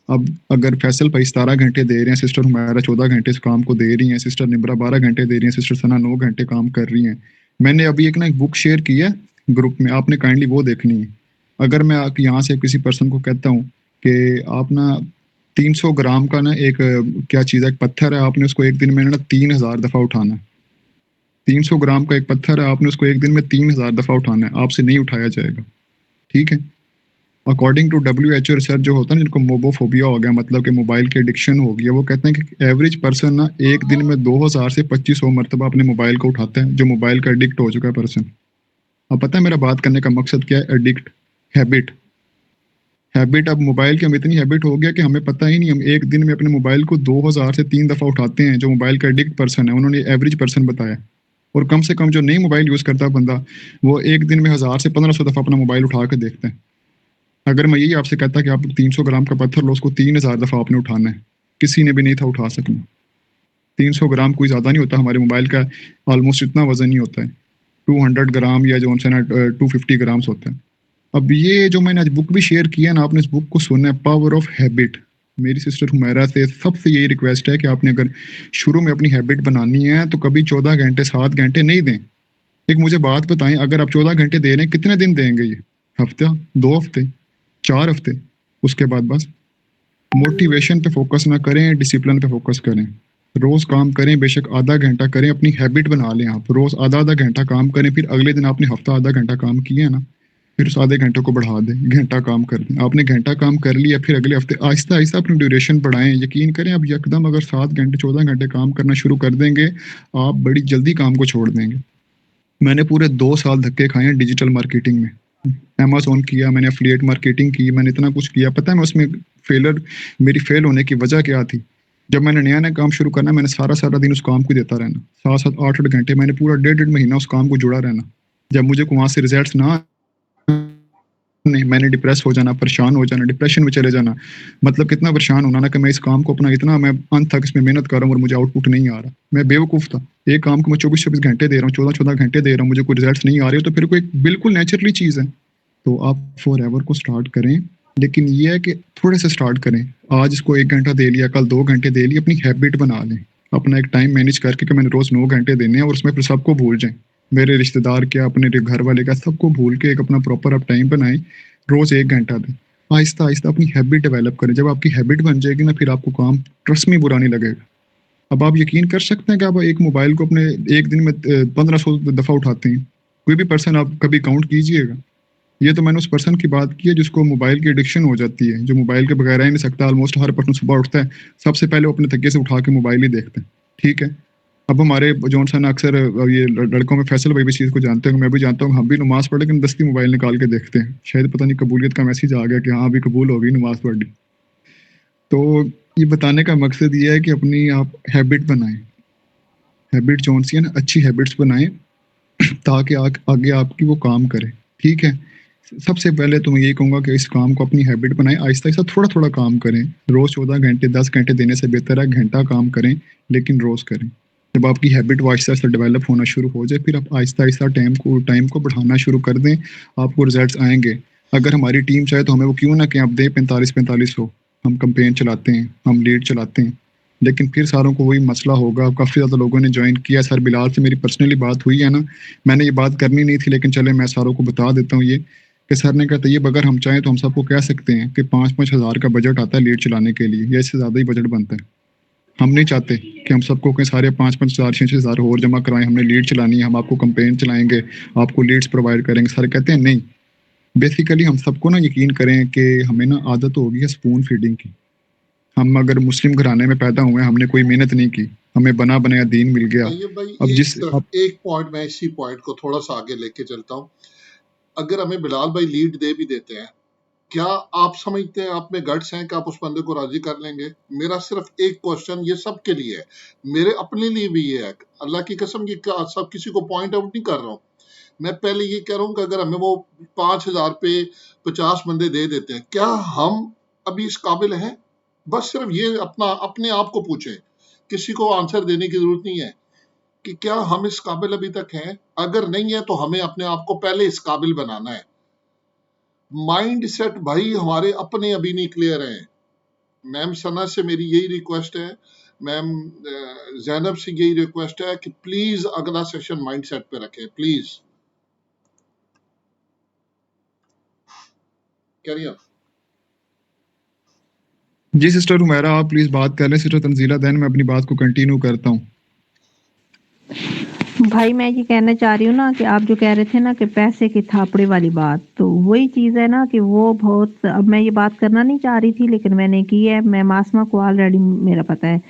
A: अब अगर फैसल भाई 17 घंटे दे रहे हैं, सिस्टर हुमैरा 14 घंटे इस काम को दे रही हैं, सिस्टर निब्रा 12 घंटे दे रही हैं, सिस्टर सना 9 घंटे काम कर रही हैं। मैंने अभी एक बुक शेयर की है ग्रुप में, आपने काइंडली वो देखनी है। अगर मैं यहाँ से किसी पर्सन को कहता हूँ कि आप ना 300 ग्राम का ना एक क्या चीज़ है, एक पत्थर है, आपने उसको एक दिन में ना 3000 दफ़ा उठाना है। 300 ग्राम का एक पत्थर है, आपने उसको एक दिन में 3000 दफ़ा उठाना है, आपसे नहीं उठाया जाएगा, ठीक है। अकॉर्डिंग टू WHO रिसर्च जो होता है ना, जिनको मोबोफोबिया हो गया, मतलब कि मोबाइल की एडिक्शन हो गया, वो कहते हैं कि एवरेज पर्सन ना एक दिन में 2000 से 2500 मरतबा अपने मोबाइल को उठाते हैं, जो मोबाइल का एडिक्ट हो चुका है पर्सन। अब पता है मेरा बात करने का मकसद क्या है? Addict, habit. हैबिट, अब मोबाइल की हम इतनी हैबिट हो गया कि हमें पता ही नहीं, हम एक दिन में अपने मोबाइल को 2000 से 3 दफ़ा उठाते हैं। जो मोबाइल का एडिक्ट पर्सन है उन्होंने एवरेज पर्सन बताया, और कम से कम जो नहीं मोबाइल यूज़ करता बंदा वो एक दिन में 1000 से 1500 दफ़ा अपना मोबाइल उठा के देखता है। अगर मैं यही आपसे कहता कि आप 300 ग्राम का पत्थर लो, उसको 3000 दफ़ा आपने उठाना है, किसी ने भी नहीं था उठा सकना। 300 ग्राम कोई ज़्यादा नहीं होता, हमारे मोबाइल का ऑलमोस्ट इतना वजन ही होता है, 200 ग्राम या जो उनसे ना 250 ग्राम्स होता है। अब ये जो मैंने आज बुक भी शेयर किया ना, आपने इस बुक को सुनना है, पावर ऑफ हैबिट। मेरी सिस्टर हुमैरा से सबसे यही रिक्वेस्ट है कि आपने अगर शुरू में अपनी हैबिट बनानी है तो कभी 14 घंटे 7 घंटे नहीं दें। एक मुझे बात बताएं, अगर आप 14 घंटे दे रहे हैं कितने दिन देंगे? ये हफ्ता, 2 हफ्ते, 4 हफ्ते, उसके बाद बस। मोटिवेशन पे फोकस ना करें, डिसिप्लिन पे फोकस करें। रोज काम करें, बेशक आधा घंटा करें, अपनी हैबिट बना लें। आप रोज आधा आधा घंटा काम करें, फिर अगले दिन आपने हफ्ता आधा घंटा काम किया है ना, फिर उस आधे घंटे को बढ़ा दें, घंटा काम कर दें। आपने घंटा काम कर लिया, फिर अगले हफ्ते आहिस्ता आहिस्ता अपनी ड्यूरेशन बढ़ाएं। यकीन करें, आप यकदम अगर 7 घंटे 14 घंटे काम करना शुरू कर देंगे, आप बड़ी जल्दी काम को छोड़ देंगे। मैंने पूरे 2 साल धक्के खाए हैं डिजिटल मार्केटिंग में। अमेज़न किया, मैंने एफिलिएट मार्केटिंग की, मैंने इतना कुछ किया। पता है मैं उसमें मेरी फेल होने की वजह क्या थी? जब मैंने नया-नया काम शुरू करना, मैंने सारा-सारा दिन उस काम को देता रहना। 7-7, 8-8 घंटे मैंने पूरा डेढ़-डेढ़ महीना उस काम को जुड़ा रहना। जब मुझे वहाँ से रिजल्ट्स ना, नहीं, मैंने डिप्रेस हो जाना, परेशान हो जाना, डिप्रेशन में चले जाना। मतलब कितना परेशान होना ना कि मैं इस काम को अपना इतना मैं अंत तक इसमें मेहनत कर रहा हूँ और मुझे आउटपुट नहीं आ रहा। मैं बेवकूफ़ था। एक काम को मैं 24-24 घंटे दे रहा हूँ, 14-14 घंटे दे रहा हूँ, मुझे कोई रिजल्ट्स नहीं आ रहे, तो फिर कोई बिल्कुल नेचुरली चीज़ है। तो आप फॉरएवर को स्टार्ट करें, लेकिन ये है कि थोड़े से स्टार्ट करें। आज इसको 1 घंटा दे लिया, कल 2 घंटे दे लिए, अपनी हैबिट बना लें। अपना एक टाइम मैनेज करके कि मैंने रोज़ 9 घंटे देने हैं, और उसमें फिर सबको भूल जाएँ। मेरे रिश्तेदार क्या, अपने घर वाले क्या, सबको भूल के एक अपना प्रॉपर आप टाइम बनाएँ, रोज़ 1 घंटा दें। आहिस्ता-आहिस्ता अपनी हैबिट डेवलप करें। जब आपकी हैबिट बन जाएगी ना, फिर आपको काम ट्रस्ट मी बुरा नहीं लगेगा। अब आप यकीन कर सकते हैं कि आप एक मोबाइल को अपने एक दिन में 1500 दफ़ा उठाते हैं। कोई भी पर्सन आप कभी काउंट कीजिएगा। ये तो मैंने उस पर्सन की बात की है जिसको मोबाइल की एडिक्शन हो जाती है, जो मोबाइल के बगैर रह ही नहीं सकता। ऑलमोस्ट हर पर्सन सुबह उठता है, सबसे पहले वो अपने तकिए से उठा के मोबाइल ही देखता है। ठीक है? अब हमारे जौन सा ना अक्सर ये लड़कों में फैसल भाई भी इस चीज़ को जानते होंगे, मैं भी जानता हूँ, हम भी नमाज़ पढ़ के दस्ती मोबाइल निकाल के देखते हैं। शायद पता नहीं कबूलियत का मैसेज आ गया कि हाँ, अभी कबूल हो गई, नमाज़ पढ़ ली। तो ये बताने का मकसद ये है कि अपनी आप हैबिट बनाएँ। हैबिट जौन सी है ना, अच्छी हैबिट्स बनाएँ ताकि आगे आपकी वो काम करे। ठीक है? सबसे पहले तो मैं यही कहूँगा कि इस काम को अपनी हैबिट बनाएँ, आहिस्ता-आहिस्ता थोड़ा-थोड़ा काम करें। रोज़ 14 घंटे 10 घंटे देने से बेहतर है घंटा काम करें, लेकिन रोज़ करें। जब आपकी हैबिट वो आहिस्ता-आहिस्ता डेवलप होना शुरू हो जाए, फिर आप आहिस्ता-आहिस्ता टाइम को बढ़ाना शुरू कर दें, आपको रिजल्ट्स आएँगे। अगर हमारी टीम चाहे तो हमें वो क्यों ना कि आप दें 45-4500, हम कैंपेन चलाते हैं, हम लीड चलाते हैं। लेकिन फिर सारों को वही मसला होगा। काफ़ी ज़्यादा लोगों ने जॉइन किया। सर बिलाल से मेरी पर्सनली बात हुई है ना, मैंने ये बात करनी नहीं थी, लेकिन चले मैं सारों को बता देता हूँ ये, कि सर ने कहा तैयब अगर हम चाहें तो हम सबको कह सकते हैं कि 5-5 हज़ार का बजट आता है लीड चलाने के लिए, या इससे ज़्यादा ही बजट बनता है। हम नहीं चाहते कि हम सबको कहें सारे 5-5 हज़ार 6-6 हज़ार और जमा करवाएं, हमने लीड चलानी है, हम आपको कैंपेन चलाएंगे, आपको लीड्स प्रोवाइड करेंगे। सर कहते हैं नहीं, बेसिकली हम सबको ना यकीन करें कि हमें ना आदत हो गई है स्पून फीडिंग की। हम अगर मुस्लिम घराने में पैदा हुए, हमने कोई मेहनत नहीं की, हमें बना बनाया दीन मिल गया।
B: तैयब भाई,
A: अब
B: एक
A: जिस
B: सिर्फ एक पॉइंट, मैं इसी पॉइंट को थोड़ा सा आगे लेके चलता हूँ। अगर हमें बिलाल भाई लीड दे भी देते हैं, क्या आप समझते हैं आप में गट्स हैं कि आप उस बंदे को राजी कर लेंगे? मेरा सिर्फ एक क्वेश्चन ये सबके लिए है, मेरे अपने लिए भी ये है। अल्लाह की कसम, ये सब किसी को पॉइंट आउट नहीं कर रहा हूँ। मैं पहले ये कह रहा हूँ कि अगर हमें वो 5000 पे 50 बंदे दे देते हैं, क्या हम अभी इस काबिल हैं? बस सिर्फ ये अपने आप को पूछें, किसी को आंसर देने की जरूरत नहीं है कि क्या हम इस काबिल अभी तक हैं। अगर नहीं है तो हमें अपने आप को पहले इस काबिल बनाना है। माइंड सेट भाई हमारे अपने अभी नहीं क्लियर हैं। मैम सना से मेरी यही रिक्वेस्ट है, मैम जैनब से यही रिक्वेस्ट है कि प्लीज अगला सेशन माइंड सेट पे रखें, प्लीज। Carry on.
A: जी सिस्टर हुमैरा, आप प्लीज बात कर लें। सिस्टर तंजीला, देन मैं अपनी बात को कंटिन्यू करता हूँ।
E: भाई मैं ये कहना चाह रही हूँ ना कि आप जो कह रहे थे ना कि पैसे की थापड़े वाली बात, तो वही चीज है ना कि वो बहुत, अब मैं ये बात करना नहीं चाह रही थी लेकिन मैंने की है। मैं मासमा को ऑलरेडी मेरा पता है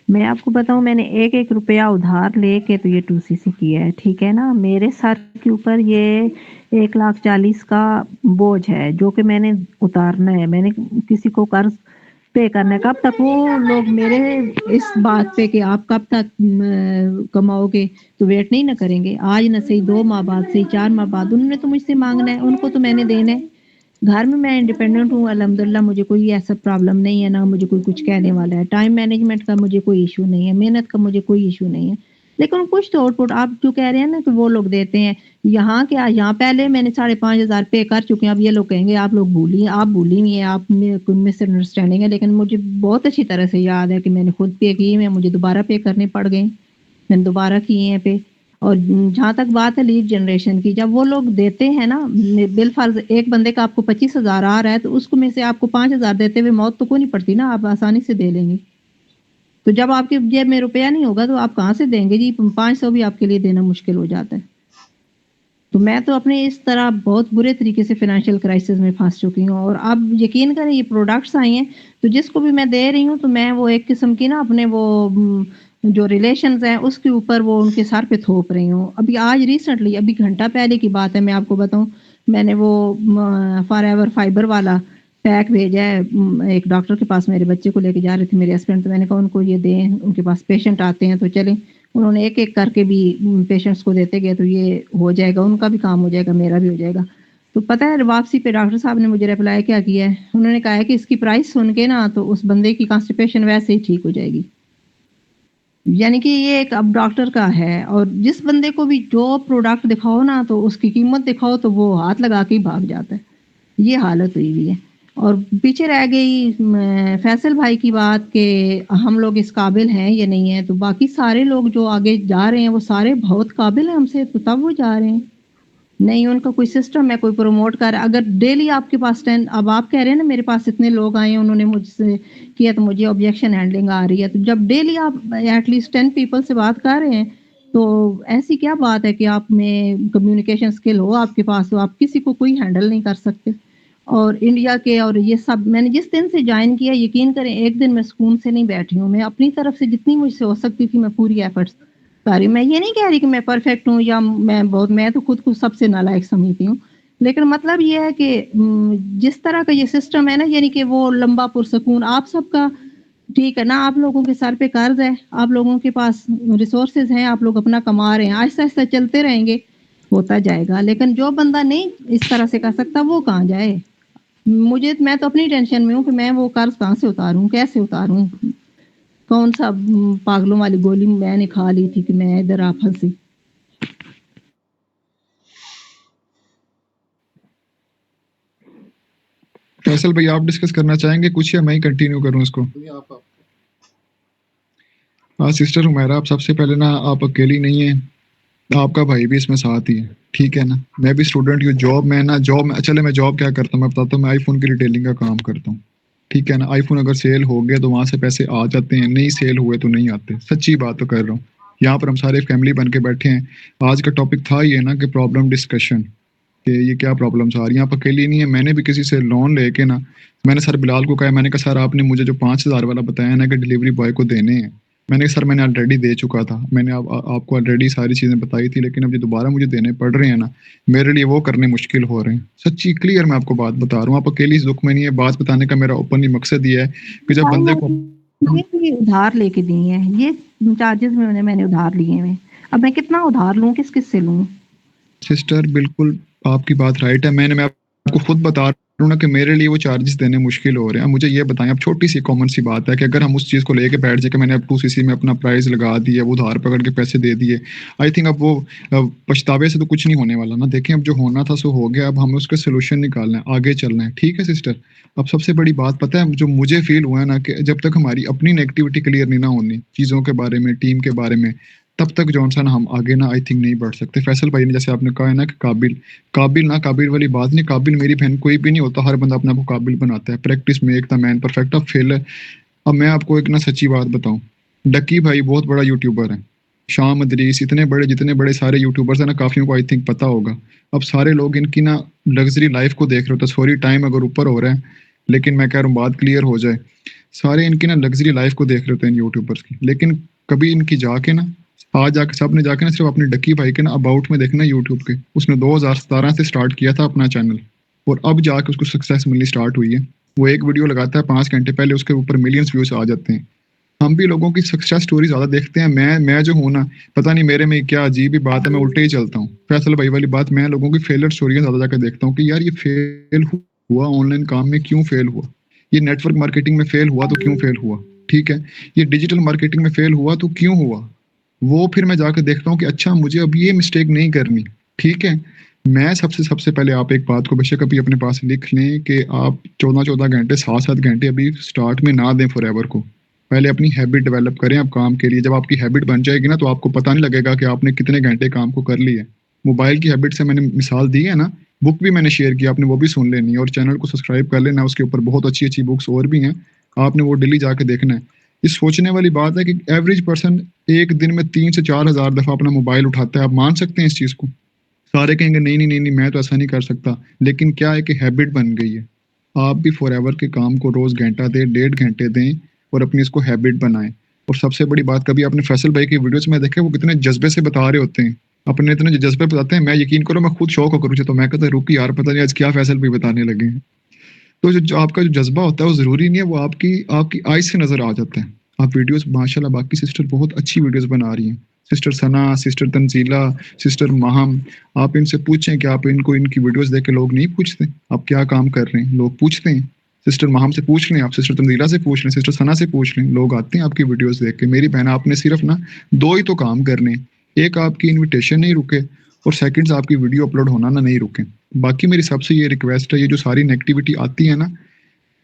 E: मैं आपको बताऊँ, मैंने 1-1 रुपया उधार लेके तो ये 2cc किया है, ठीक है ना? मेरे सर के ऊपर ये 1,40,000 का बोझ है, जो कि मैंने उतारना है। मैंने किसी को कर्ज़ पे करना है। कब तक वो लोग मेरे इस बात पे कि आप कब तक कमाओगे, तो वेट नहीं ना करेंगे। आज ना सही 2 माह बाद सही 4 माह बाद उन्होंने तो मुझसे माँगना है, उनको तो मैंने देना है। घर में मैं इंडिपेंडेंट हूँ अल्हम्दुलिल्लाह, मुझे कोई ऐसा प्रॉब्लम नहीं है, ना मुझे कोई कुछ कहने वाला है। टाइम मैनेजमेंट का मुझे कोई इश्यू नहीं है, मेहनत का मुझे कोई इश्यू नहीं है। लेकिन कुछ तो आउटपुट आप जो कह रहे हैं ना कि वो लोग देते हैं, यहाँ क्या, यहाँ पहले मैंने 5,500 पे कर चुकी हूँ, अब ये लोग कहेंगे आप लोग भूली आप भूली हुई हैं, आप में कोई मिसअंडरस्टैंडिंग है। लेकिन मुझे बहुत अच्छी तरह से याद है कि मैंने खुद पे की हुई है, मुझे दोबारा पे करने पड़ गए। मैंने दोबारा किए हैं पे। और जहाँ तक बात है लीड जनरेशन की, जब वो लोग देते हैं ना, बिलफर्ज़ एक बंदे का आपको 25,000 आ रहा है, तो उसको में से आपको 5,000 देते हुए मौत तो को नहीं पड़ती ना, आप आसानी से दे लेंगे। तो जब आपकी जेब में रुपया नहीं होगा तो आप कहाँ से देंगे जी? 500 भी आपके लिए देना मुश्किल हो जाता है। तो मैं तो अपने इस तरह बहुत बुरे तरीके से फ़ाइनेंशियल क्राइसिस में फँस चुकी हूँ, और अब यकीन करें ये प्रोडक्ट्स आई हैं, तो जिसको भी मैं दे रही हूँ तो मैं वो एक किस्म की ना अपने वो जो रिलेशंस हैं उसके ऊपर वो उनके सर पे थोप रही हूँ। अभी आज रिसेंटली अभी घंटा पहले की बात है, मैं आपको बताऊँ, मैंने वो फॉरएवर फाइबर वाला पैक भेजा है एक डॉक्टर के पास, मेरे बच्चे को लेके जा रहे थे मेरे हस्बैंड, तो मैंने कहा उनको ये दें, उनके पास पेशेंट आते हैं तो चलें। उन्होंने एक-एक करके भी पेशेंट्स को देते गए, तो ये हो जाएगा, उनका भी काम हो जाएगा, मेरा भी हो जाएगा। तो पता है वापसी पे डॉक्टर साहब ने मुझे रिप्लाई क्या किया है? उन्होंने कहा है कि इसकी प्राइस सुन के ना तो उस बंदे की कॉन्स्टिपेशन वैसे ही ठीक हो जाएगी। यानी कि ये एक अब डॉक्टर का है, और जिस बंदे को भी जो प्रोडक्ट दिखाओ ना तो उसकी कीमत दिखाओ तो वो हाथ लगा के ही भाग जाता है। ये हालत हुई हुई है। और पीछे रह गई फैसल भाई की बात कि हम लोग इस काबिल हैं या नहीं है, तो बाकी सारे लोग जो आगे जा रहे हैं वो सारे बहुत काबिल हैं हमसे, तो तब वो जा रहे हैं। नहीं उनका कोई सिस्टम है, कोई प्रमोट कर, अगर डेली आपके पास 10, अब आप कह रहे हैं ना मेरे पास इतने लोग आए हैं उन्होंने मुझसे किया तो मुझे ऑब्जेक्शन हैंडलिंग आ रही है, तो जब डेली आप एटलीस्ट 10 पीपल से बात कर रहे हैं तो ऐसी क्या बात है कि आप में कम्युनिकेशन स्किल हो आपके पास, तो आप किसी को कोई हैंडल नहीं कर सकते। और इंडिया के और ये सब मैंने जिस दिन से ज्वाइन किया, यकीन करें एक दिन मैं सुकून से नहीं बैठी हूँ। मैं अपनी तरफ से जितनी मुझसे हो सकती थी मैं पूरी एफर्ट्स कर रही हूँ। मैं ये नहीं कह रही कि मैं परफेक्ट हूँ या मैं तो खुद को सबसे नालायक समझती हूँ। लेकिन मतलब ये है कि जिस तरह का ये सिस्टम है ना, यानी कि वो लंबा पुरसकून आप सबका ठीक है ना, आप लोगों के सर पे कर्ज है, आप लोगों के पास रिसोर्सेज हैं, आप लोग अपना कमा रहे हैं, आहिस्ता-आहिस्ता चलते रहेंगे, होता जाएगा। लेकिन जो बंदा नहीं इस तरह से कर सकता वो कहाँ जाए? मैं तो अपनी टेंशन में हूँ कि मैं वो कर्ज कहाँ से उतारूँ, कैसे उतारूँ? कौन-सा पागलों वाली गोली मैंने खा ली थी कि मैं इधर आ फँसी।
A: फैसल भाई आप डिस्कस करना चाहेंगे कुछ या मैं ही कंटिन्यू करूँ इसको?
B: नहीं, आप
A: हाँ सिस्टर हुमैरा, आप सबसे पहले ना आप अकेली नहीं है, आपका भाई भी इसमें साथ ही है, ठीक है ना? मैं भी स्टूडेंट हूँ, जॉब में चले मैं जॉब क्या करता हूँ मैं बताता हूँ, मैं आईफोन की रिटेलिंग का काम करता हूँ, ठीक है ना? आईफोन अगर सेल हो गया तो वहां से पैसे आ जाते हैं, नहीं सेल हुए तो नहीं आते, सच्ची बात तो कर रहा हूँ। यहाँ पर हम सारे फैमिली बन के बैठे हैं। आज का टॉपिक था ये ना कि प्रॉब्लम डिस्कशन, कि ये क्या प्रॉब्लम्स आ रही हैं। आप अकेली नहीं है, मैंने भी किसी से लोन लेके ना, मैंने सर बिलाल को कहा, मैंने कहा सर आपने मुझे जो 5,000 वाला बताया ना कि डिलीवरी बॉय को देने हैं, मैंने कहा सर मैंने ऑलरेडी दे चुका था, मैंने आपको ऑलरेडी सारी चीज़ें बताई थी, लेकिन अब जो दोबारा मुझे देने पड़ रहे हैं ना, मेरे लिए वो करने मुश्किल हो रहे हैं। सच्ची क्लियर मैं आपको बात बता रहा हूँ, आप अकेली इस दुख में नहीं है। बात बताने का मेरा ओपनली मकसद ये है कि जब बंदे को
E: ये भी उधार लेके दी हैं, ये चार्जेस में मैंने उधार लिए हैं। अब मैं कितना उधार लूँ, किस-किस से लूँ?
A: सिस्टर बिल्कुल आपकी बात राइट है। मैं आपको खुद बता रहा हूँ ना कि मेरे लिए वो चार्जेस देने मुश्किल हो रहे हैं। मुझे ये बताएं, अब छोटी सी कॉमन सी बात है कि अगर हम उस चीज़ को लेके बैठ जाए कि मैंने अब 2cc में अपना प्राइस लगा दिया, वो उधार पकड़ के पैसे दे दिए, आई थिंक अब वो पछतावे से तो कुछ नहीं होने वाला ना। देखें अब जो होना था सो हो गया, अब हमें उसका सोल्यूशन निकालना है, आगे चलना है, ठीक है सिस्टर? अब सबसे बड़ी बात पता है जो मुझे फील हुआ है ना, कि जब तक हमारी अपनी नेगेटिविटी क्लियर नहीं ना होनी चीज़ों के बारे में, टीम के बारे में, तब तक जॉनसन हम आगे ना आई थिंक नहीं बढ़ सकते। फैसल भाई ने जैसे आपने कहा है ना कि काबिल वाली बात नहीं, काबिल मेरी बहन कोई भी नहीं होता, हर बंदा अपने आप को काबिल बनाता है। Practice make the man perfect. अब फेल है। अब मैं आपको एक ना सच्ची बात बताऊं, डक्की भाई बहुत बड़ा यूट्यूबर है, शाम मदरीस, जितने बड़े सारे यूट्यूबर्स हैं ना, काफियों को आई थिंक पता होगा। अब सारे लोग इनकी ना लग्जरी लाइफ को देख रहे हो तो सॉरी टाइम अगर ऊपर हो रहा है, लेकिन मैं कह रहा हूँ बात क्लियर हो जाए। सारे इनकी ना लग्जरी लाइफ को देख रहे होते हैं यूट्यूबर्स की, लेकिन कभी इनकी जाके ना आज जाके सबने जाके ना सिर्फ अपने डक्की भाई के ना अबाउट में देखना यूट्यूब के, उसने 2017 से स्टार्ट किया था अपना चैनल और अब जाके उसको सक्सेस मिलनी स्टार्ट हुई है। वो एक वीडियो लगाता है 5 घंटे पहले उसके ऊपर मिलियंस व्यूज आ जाते हैं। हम भी लोगों की सक्सेस स्टोरी ज्यादा देखते हैं। मैं जो हूँ ना, पता नहीं मेरे में क्या अजीब ही बात है, मैं उल्टे ही चलता हूँ। फैसल भाई वाली बात, मैं लोगों की फेलियर स्टोरियां ज्यादा जाकर देखता हूँ कि यार ये फेल हुआ ऑनलाइन काम में, क्यों फेल हुआ? ये नेटवर्क मार्केटिंग में फेल हुआ तो क्यों फेल हुआ? ठीक है, ये डिजिटल मार्केटिंग में फेल हुआ तो क्यों हुआ? वो फिर मैं जाकर देखता हूँ कि अच्छा मुझे अब ये मिस्टेक नहीं करनी। ठीक है, मैं सबसे सबसे पहले आप एक बात को बेशक अभी अपने पास लिख लें कि आप 14-14 घंटे 7-7 घंटे अभी स्टार्ट में ना दें फॉरएवर को। पहले अपनी हैबिट डेवलप करें आप काम के लिए। जब आपकी हैबिट बन जाएगी ना तो आपको पता नहीं लगेगा कि आपने कितने घंटे काम को कर लिया। मोबाइल की हैबिट से मैंने मिसाल दी है ना, बुक भी मैंने शेयर की, आपने वो भी सुन लेनी है और चैनल को सब्सक्राइब कर लेना। उसके ऊपर बहुत अच्छी अच्छी बुक्स और भी हैं, आपने वो डेली जाके देखना है। ये सोचने वाली बात है कि एवरेज पर्सन एक दिन में 3 से 4 हज़ार दफा अपना मोबाइल उठाता है। आप मान सकते हैं इस चीज को? सारे कहेंगे नहीं नहीं नहीं नहीं, मैं तो ऐसा नहीं कर सकता, लेकिन क्या है कि हैबिट बन गई है। आप भी फॉरएवर के काम को रोज घंटा दें, 1.5 घंटे दें और अपनी इसको हैबिट बनाएं। और सबसे बड़ी बात, कभी आपने फैसल भाई की वीडियोस में देखे वो कितने जज्बे से बता रहे होते हैं, अपने इतने जज्बे बताते हैं, मैं यकीन करो मैं खुद शौक होकर मुझे तो मैं कहता रुक यार, पता नहीं आज क्या फैसल भाई बताने लगे हैं। तो जो आपका जो जज्बा होता है वो जरूरी नहीं है, वो आपकी आपकी आइज से नजर आ जाता है। आप वीडियोस माशाल्लाह बाकी सिस्टर बहुत अच्छी वीडियोस बना रही हैं, सिस्टर सना, सिस्टर तंजीला, सिस्टर माहम। आप इनसे पूछें कि आप इनको इनकी वीडियोस देख के लोग नहीं पूछते आप क्या काम कर रहे हैं? लोग पूछते हैं। सिस्टर माहम से पूछ लें, आप सिस्टर तंजीला से पूछ लें, सिस्टर सना से पूछ लें, लोग आते हैं आपकी वीडियोस देख के। मेरी बहन, आपने सिर्फ ना 2 ही तो काम करने हैं। एक आपकी इन्विटेशन नहीं रुके और सेकंड्स आपकी वीडियो अपलोड होना ना नहीं रुके। बाकी मेरी सबसे ये रिक्वेस्ट है, ये जो सारी नेगेटिविटी आती है ना,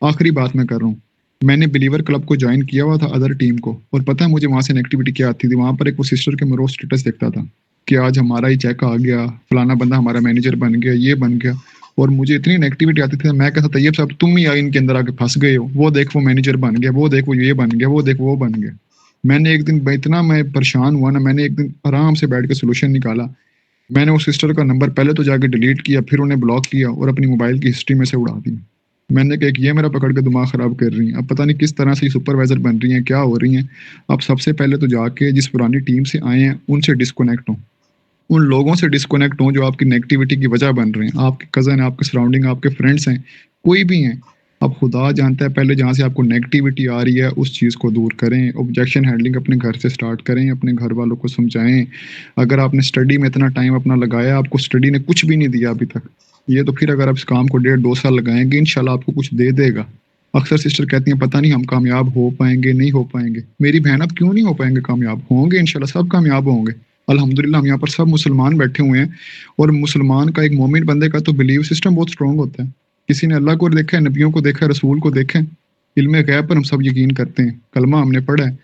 A: आखिरी बात मैं कर रहा हूँ, मैंने बिलीवर क्लब को ज्वाइन किया हुआ था अदर टीम को, और पता है मुझे वहां से नेगेटिविटी क्या आती थी? वहां पर एक वो सिस्टर के मैं रोज स्टेटस देखता था कि आज हमारा ही चेक आ गया, फलाना बंदा हमारा मैनेजर बन गया, ये बन गया, और मुझे इतनी नेगेटिविटी आती थी। मैं कहता था ये सब तुम ही इनके अंदर आके फंस गए हो, वो देख वो मैनेजर बन गया, वो देख वो ये बन गया, वो देख वो बन गया। मैंने एक दिन इतना मैं परेशान हुआ ना, मैंने एक दिन आराम से बैठ के सोल्यूशन निकाला। मैंने उस सिस्टर का नंबर पहले तो जाके डिलीट किया, फिर उन्हें ब्लॉक किया और अपनी मोबाइल की हिस्ट्री में से उड़ा दिया। मैंने कहा कि ये मेरा पकड़ के दिमाग खराब कर रही हैं, अब पता नहीं किस तरह से ये सुपरवाइजर बन रही हैं, क्या हो रही हैं। अब सबसे पहले तो जाके जिस पुरानी टीम से आए हैं उनसे डिस्कनेक्ट हो, उन लोगों से डिस्कनेक्ट हो जो आपकी नेगेटिविटी की वजह बन रहे हैं। आपके कज़न, आपके सराउंडिंग, आपके फ्रेंड्स हैं, कोई भी हैं, अब खुदा जानता है, पहले जहाँ से आपको नेगेटिविटी आ रही है उस चीज़ को दूर करें। ऑब्जेक्शन हैंडलिंग अपने घर से स्टार्ट करें, अपने घर वालों को समझाएं। अगर आपने स्टडी में इतना टाइम अपना लगाया, आपको स्टडी ने कुछ भी नहीं दिया अभी तक, ये तो फिर अगर आप इस काम को 1.5-2 साल लगाएंगे इंशाल्लाह आपको कुछ दे देगा। अक्सर सिस्टर कहती हैं पता नहीं हम कामयाब हो पाएंगे नहीं हो पाएंगे। मेरी बहन, अब क्यों नहीं हो पाएंगे कामयाब? होंगे इंशाल्लाह, सब कामयाब होंगे। अल्हम्दुलिल्लाह हम यहाँ पर सब मुसलमान बैठे हुए हैं, और मुसलमान का एक मोमिन बंदे का तो बिलीव सिस्टम बहुत स्ट्रांग होता है। किसी ने अल्लाह को देखा है, नबियों को देखा है, रसूल को देखा है, इल्म गैब पर हम सब यकीन करते हैं, कलमा हमने पढ़ा है।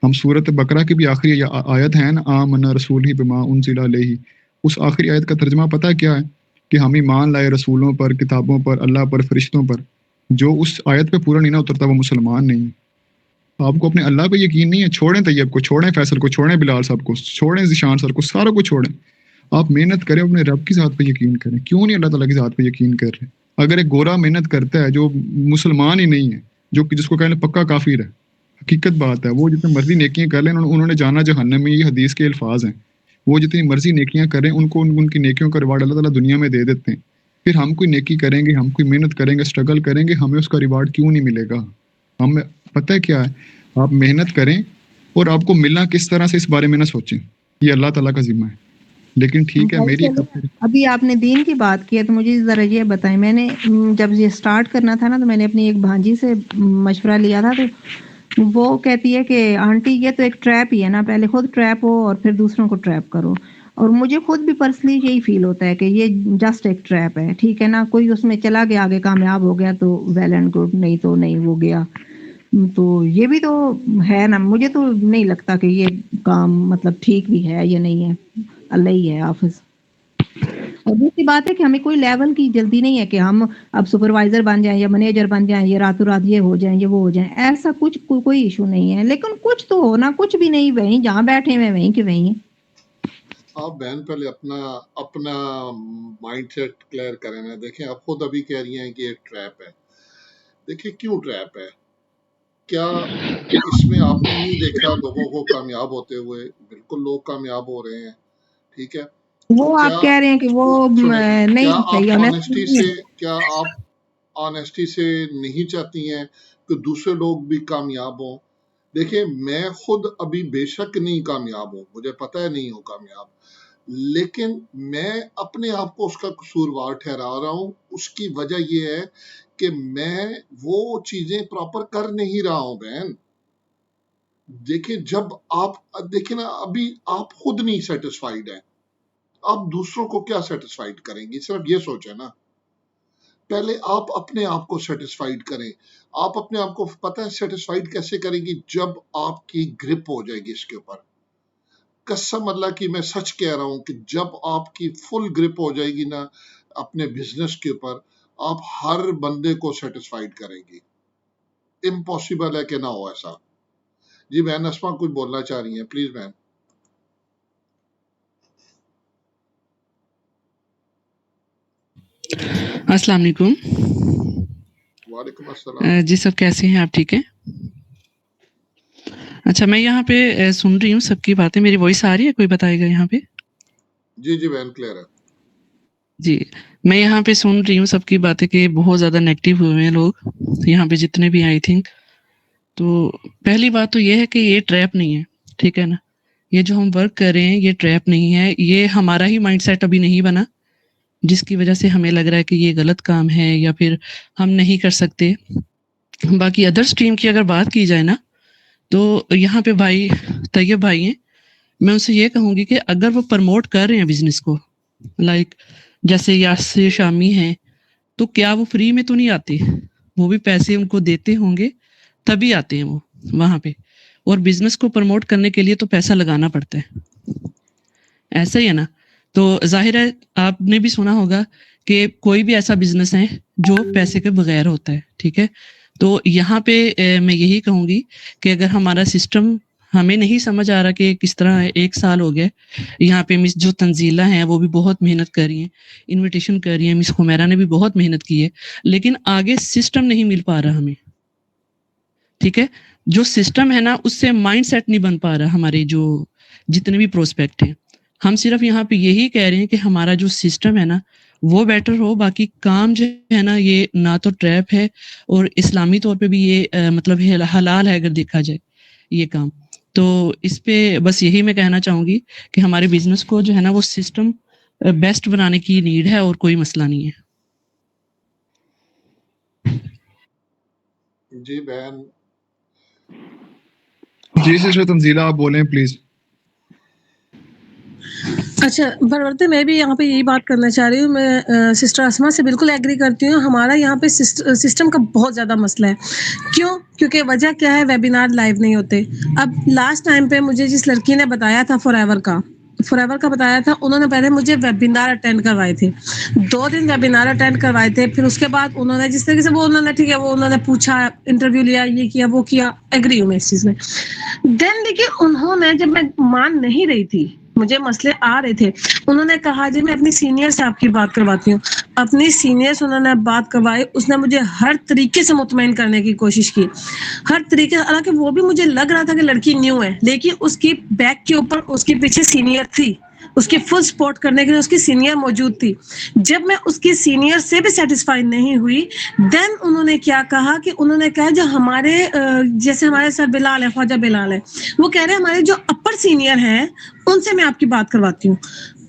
A: हम सूरत बकरा की भी आखिरी आयत है ना, आमना रसूल ही बिमा उनजिला अलैहि, उस आखिरी आयत का तर्जमा पता है क्या है? कि हम ईमान लाए रसूलों पर, किताबों पर, अल्लाह पर, फरिश्तों पर। जो उस आयत पे पूरा नहीं ना उतरता वो मुसलमान नहीं है। आपको अपने अल्लाह पे यकीन नहीं है, छोड़ें तैयब को, छोड़ें फैसल को, छोड़ें बिलाल साहब को, छोड़ें जिशान सर को, सारा को छोड़ें। आप मेहनत करें, अपने रब की ज़ात पे यकीन करें। क्यों नहीं अल्लाह ताला की ज़ात पे यकीन कर रहे? अगर एक गोरा मेहनत करता है जो मुसलमान ही नहीं है, जो जिसको कहने पक्का काफिर है, हकीकत बात है, वो जितनी मर्जी नेकियां कर लें उन्होंने जाना जहन्नम में, ये हदीस के अल्फाज हैं। वो जितनी मर्जी नेकियां करें उनको उनकी नेकियों का रिवार्ड अल्लाह ताला दुनिया में दे देते हैं। फिर हम कोई नेकी करेंगे, हम कोई मेहनत करेंगे, स्ट्रगल करेंगे, हमें उसका रिवार्ड क्यों नहीं मिलेगा? हम, पता है क्या है, आप मेहनत करें और आपको मिलना किस तरह से इस बारे में ना सोचें, ये अल्लाह ताला का जिम्मा है। लेकिन ठीक है,
E: भाई
A: मेरी
E: चलिए, अभी आपने दीन की बात की है तो मुझे जरा ये बताएं। मैंने जब ये स्टार्ट करना था ना तो मैंने अपनी एक भांजी से मशवरा लिया था, तो वो कहती है कि आंटी ये तो एक ट्रैप ही है ना, पहले खुद ट्रैप हो और फिर दूसरों को ट्रैप करो। और मुझे खुद भी पर्सनली यही फील होता है कि ये जस्ट एक ट्रैप है, ठीक है ना। कोई उसमें चला गया, आगे कामयाब हो गया तो वेल एंड गुड, नहीं तो नहीं हो गया। तो ये भी तो है ना। मुझे तो नहीं लगता कि ये काम मतलब ठीक भी है या नहीं है, अल्लाह ही है हाफिज। और दूसरी बात है कि हमें कोई लेवल की जल्दी नहीं है कि हम अब सुपरवाइजर बन जाएं या मैनेजर बन जाएं, ये रातों रात ये हो जाएं, ये वो हो जाएं, ऐसा कुछ कोई इशू नहीं है। लेकिन कुछ तो हो ना, कुछ भी नहीं, वहीं जहाँ बैठे हुए वहीं के वहीं।
B: आप बहन पहले अपना अपना माइंडसेट क्लियर करें ना। देखें, आप खुद अभी कह रही हैं कि एक ट्रैप है। देखिए क्यों ट्रैप है। क्या इसमें आपने नहीं देखा लोगों को कामयाब होते हुए? बिल्कुल लोग कामयाब हो रहे हैं, ठीक है।
E: वो
B: क्या
E: आप कह रहे हैं कि वो
B: सुने,
E: नहीं
B: क्या
E: सही
B: आप
E: ऑनेस्ट
B: ऑनेस्टी
E: नहीं
B: से
E: है।
B: क्या आप ऑनेस्टी से नहीं चाहती हैं कि दूसरे लोग भी कामयाब हों? देखिए, मैं खुद अभी बेशक नहीं कामयाब हूँ, मुझे पता है नहीं हूँ कामयाब, लेकिन मैं अपने आप को उसका कसूरवार ठहरा रहा हूँ। उसकी वजह ये है कि मैं वो चीजें प्रॉपर कर नहीं रहा हूँ बहन। देखिए, जब आप देखिए ना, अभी आप खुद नहीं सेटिस्फाइड हैं, आप दूसरों को क्या सेटिस्फाइड करेंगी? सिर्फ ये सोचे ना, पहले आप अपने आप को सेटिस्फाइड करें। आप अपने आप को पता है सेटिस्फाइड कैसे करेंगी? जब आपकी ग्रिप हो जाएगी इसके ऊपर। कसम अल्लाह की मैं सच कह रहा हूं कि जब आपकी फुल ग्रिप हो जाएगी ना अपने बिजनेस के ऊपर, आप हर बंदे को सेटिस्फाइड करेंगी। इम्पॉसिबल है कि ना हो ऐसा। जी बहन अस्मा कुछ बोलना चाह रही हैं, प्लीज बहन।
F: अस्सलाम वालेकुम।
B: वालेकुम अस्सलाम।
F: जी सब कैसे हैं आप? ठीक है। अच्छा, मैं यहाँ पे सुन रही हूँ सबकी बातें। मेरी वॉइस आ रही है? कोई बताएगा यहाँ पे?
B: जी जी बहन क्लियर है।
F: जी, मैं यहाँ पे सुन रही हूँ सबकी बातें कि बहुत ज़्यादा नेगेटिव हुए हैं लोग यहाँ पे जितने भी आई थिंक। तो पहली बात तो ये है कि ये ट्रैप नहीं है, ठीक है ना? ये जो हम वर्क कर रहे हैं ये ट्रैप नहीं है। ये हमारा ही माइंडसेट अभी नहीं बना, जिसकी वजह से हमें लग रहा है कि ये गलत काम है या फिर हम नहीं कर सकते। बाकी अदर स्ट्रीम की अगर बात की जाए ना, तो यहाँ पे भाई तैयब भाई हैं, मैं उनसे ये कहूँगी कि अगर वो प्रमोट कर रहे हैं बिज़नेस को, लाइक जैसे यासिर शामी हैं, तो क्या वो फ्री में तो नहीं आते? वो भी पैसे उनको देते होंगे, तभी आते हैं वो वहाँ पे। और बिज़नेस को प्रमोट करने के लिए तो पैसा लगाना पड़ता है। ऐसा ही है ना? तो ज़ाहिर है आपने भी सुना होगा कि कोई भी ऐसा बिज़नेस है जो पैसे के बगैर होता है, ठीक है? तो यहाँ पे मैं यही कहूँगी कि अगर हमारा सिस्टम हमें नहीं समझ आ रहा कि किस तरह है, 1 साल हो गया, यहाँ पे मिस जो तंजीला हैं वो भी बहुत मेहनत कर रही हैं, इन्विटेशन कर रही हैं, मिस हुमैरा ने भी बहुत मेहनत की है, लेकिन आगे सिस्टम नहीं मिल पा रहा हमें, ठीक है? जो सिस्टम है ना उससे माइंडसेट नहीं बन पा रहा हमारे जो जितने भी प्रोस्पेक्ट हैं। हम सिर्फ यहाँ पे यही कह रहे हैं कि हमारा जो सिस्टम है ना वो बेटर हो, बाकी काम जो है ना ये ना तो ट्रैप है और इस्लामी तौर पे भी ये मतलब हलाल है अगर देखा जाए ये काम। तो इस पे बस यही मैं कहना चाहूँगी कि हमारे बिज़नेस को जो है ना वो सिस्टम बेस्ट बनाने की नीड है और कोई मसला नहीं है।
B: जी बहन।
A: जी सिस्टर तंजीला आप बोलें प्लीज।
D: अच्छा बरवरते मैं भी यहाँ पे यही बात करना चाह रही हूँ। मैं सिस्टर अस्मा से बिल्कुल एग्री करती हूँ। हमारा यहाँ पे सिस्टम का बहुत ज़्यादा मसला है। क्यों? क्योंकि वजह क्या है, वेबिनार लाइव नहीं होते। अब लास्ट टाइम पे मुझे जिस लड़की ने बताया था फॉरएवर का बताया था, उन्होंने पहले मुझे वेबिनार अटेंड करवाए थे। 2 दिन वेबिनार अटेंड करवाए थे। फिर उसके बाद उन्होंने जिस तरीके से वो उन्होंने ठीक है वो उन्होंने पूछा, इंटरव्यू लिया, ये किया वो किया, एग्री हूँ मैं इस चीज़ में। देन देखिए उन्होंने जब मैं मान नहीं रही थी, मुझे मसले आ रहे थे, उन्होंने कहा जी मैं अपनी सीनियर से आपकी बात करवाती हूँ। अपनी सीनियर से उन्होंने बात करवाई। उसने मुझे हर तरीके से मुतमईन करने की कोशिश की, हर तरीके से। हालांकि वो भी मुझे लग रहा था कि लड़की न्यू है, लेकिन उसकी बैक के ऊपर उसके पीछे सीनियर थी, उसकी फुल सपोर्ट करने के लिए उसकी सीनियर मौजूद थी। जब मैं उसकी सीनियर से भी सेटिस्फाइड नहीं हुई, देन उन्होंने क्या कहा कि उन्होंने कहा जो हमारे जैसे हमारे सर बिलाल है, ख्वाजा बिलाल है, वो कह रहे हैं हमारे जो अपर सीनियर हैं उनसे मैं आपकी बात करवाती हूँ।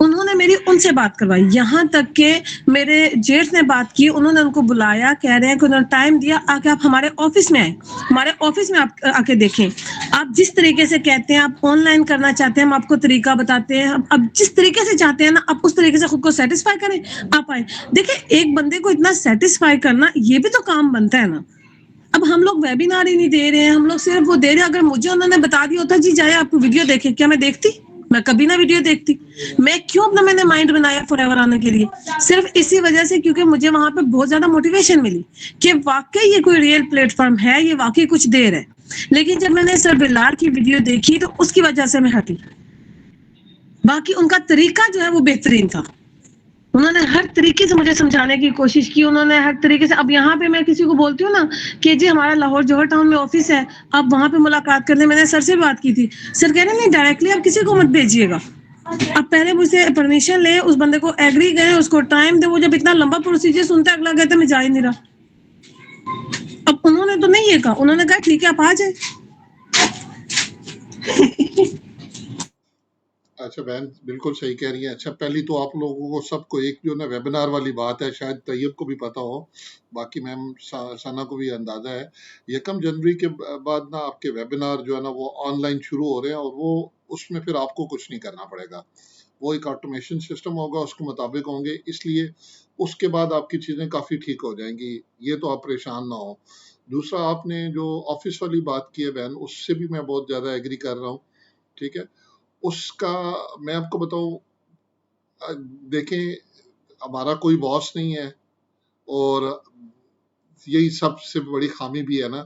D: उन्होंने मेरी उनसे बात करवाई। यहाँ तक के मेरे जेठ ने बात की, उन्होंने उनको बुलाया, कह रहे हैं कि उन्होंने टाइम दिया आके आप हमारे ऑफिस में आए, हमारे ऑफिस में आप आके देखें। आप जिस तरीके से कहते हैं आप ऑनलाइन करना चाहते हैं, हम आपको तरीका बताते हैं। अब जिस तरीके से चाहते हैं ना आप उस तरीके से खुद को सेटिस्फाई करें, आप आए। देखिए एक बंदे को इतना सेटिस्फाई करना ये भी तो काम बनता है ना। अब हम लोग वेबिनार ही नहीं दे रहे हैं, हम लोग सिर्फ वो दे रहे हैं। अगर मुझे उन्होंने बता दिया होता जी जाए आप वीडियो देखें, क्या मैं देखती? मैं कभी ना वीडियो देखती। मैं क्यों अपना मैंने माइंड बनाया फॉरएवर आने के लिए? सिर्फ इसी वजह से क्योंकि मुझे वहां पे बहुत ज्यादा मोटिवेशन मिली कि वाकई ये कोई रियल प्लेटफॉर्म है, ये वाकई कुछ देर है। लेकिन जब मैंने सर बिलाल की वीडियो देखी तो उसकी वजह से मैं हटी। बाकी उनका तरीका जो है वो बेहतरीन था, उन्होंने हर तरीके से मुझे समझाने की कोशिश की, उन्होंने हर तरीके से। अब यहाँ पे मैं किसी को बोलती हूँ ना कि जी हमारा लाहौर जौहर टाउन में ऑफिस है, आप वहां पे मुलाकात करने, मैंने सर से बात की थी, सर कह रहे नहीं डायरेक्टली आप किसी को मत भेजिएगा, आप पहले मुझसे परमिशन ले, उस बंदे को एग्री करें, उसको टाइम दे। वो जब इतना लंबा प्रोसीजर सुनता है, अगला कहता मैं जा ही नहीं रहा। अब उन्होंने तो नहीं ये कहा, उन्होंने कहा ठीक है आप आ जाए।
B: अच्छा बहन बिल्कुल सही कह रही है। अच्छा पहली तो आप लोगों को सबको एक जो ना वेबिनार वाली बात है, शायद तैयब को भी पता हो, बाकी मैम सना को भी अंदाजा है, 1 जनवरी के बाद ना आपके वेबिनार जो है ना वो ऑनलाइन शुरू हो रहे हैं, और वो उसमें फिर आपको कुछ नहीं करना पड़ेगा, वो एक ऑटोमेशन सिस्टम होगा, उसके मुताबिक होंगे, इसलिए उसके बाद आपकी चीज़ें काफ़ी ठीक हो जाएंगी, ये तो आप परेशान ना हो। दूसरा आपने जो ऑफिस वाली बात की है बहन, उससे भी मैं बहुत ज़्यादा एग्री कर रहा हूँ, ठीक है। उसका मैं आपको बताऊं, देखें हमारा कोई बॉस नहीं है, और यही सबसे बड़ी खामी भी है ना।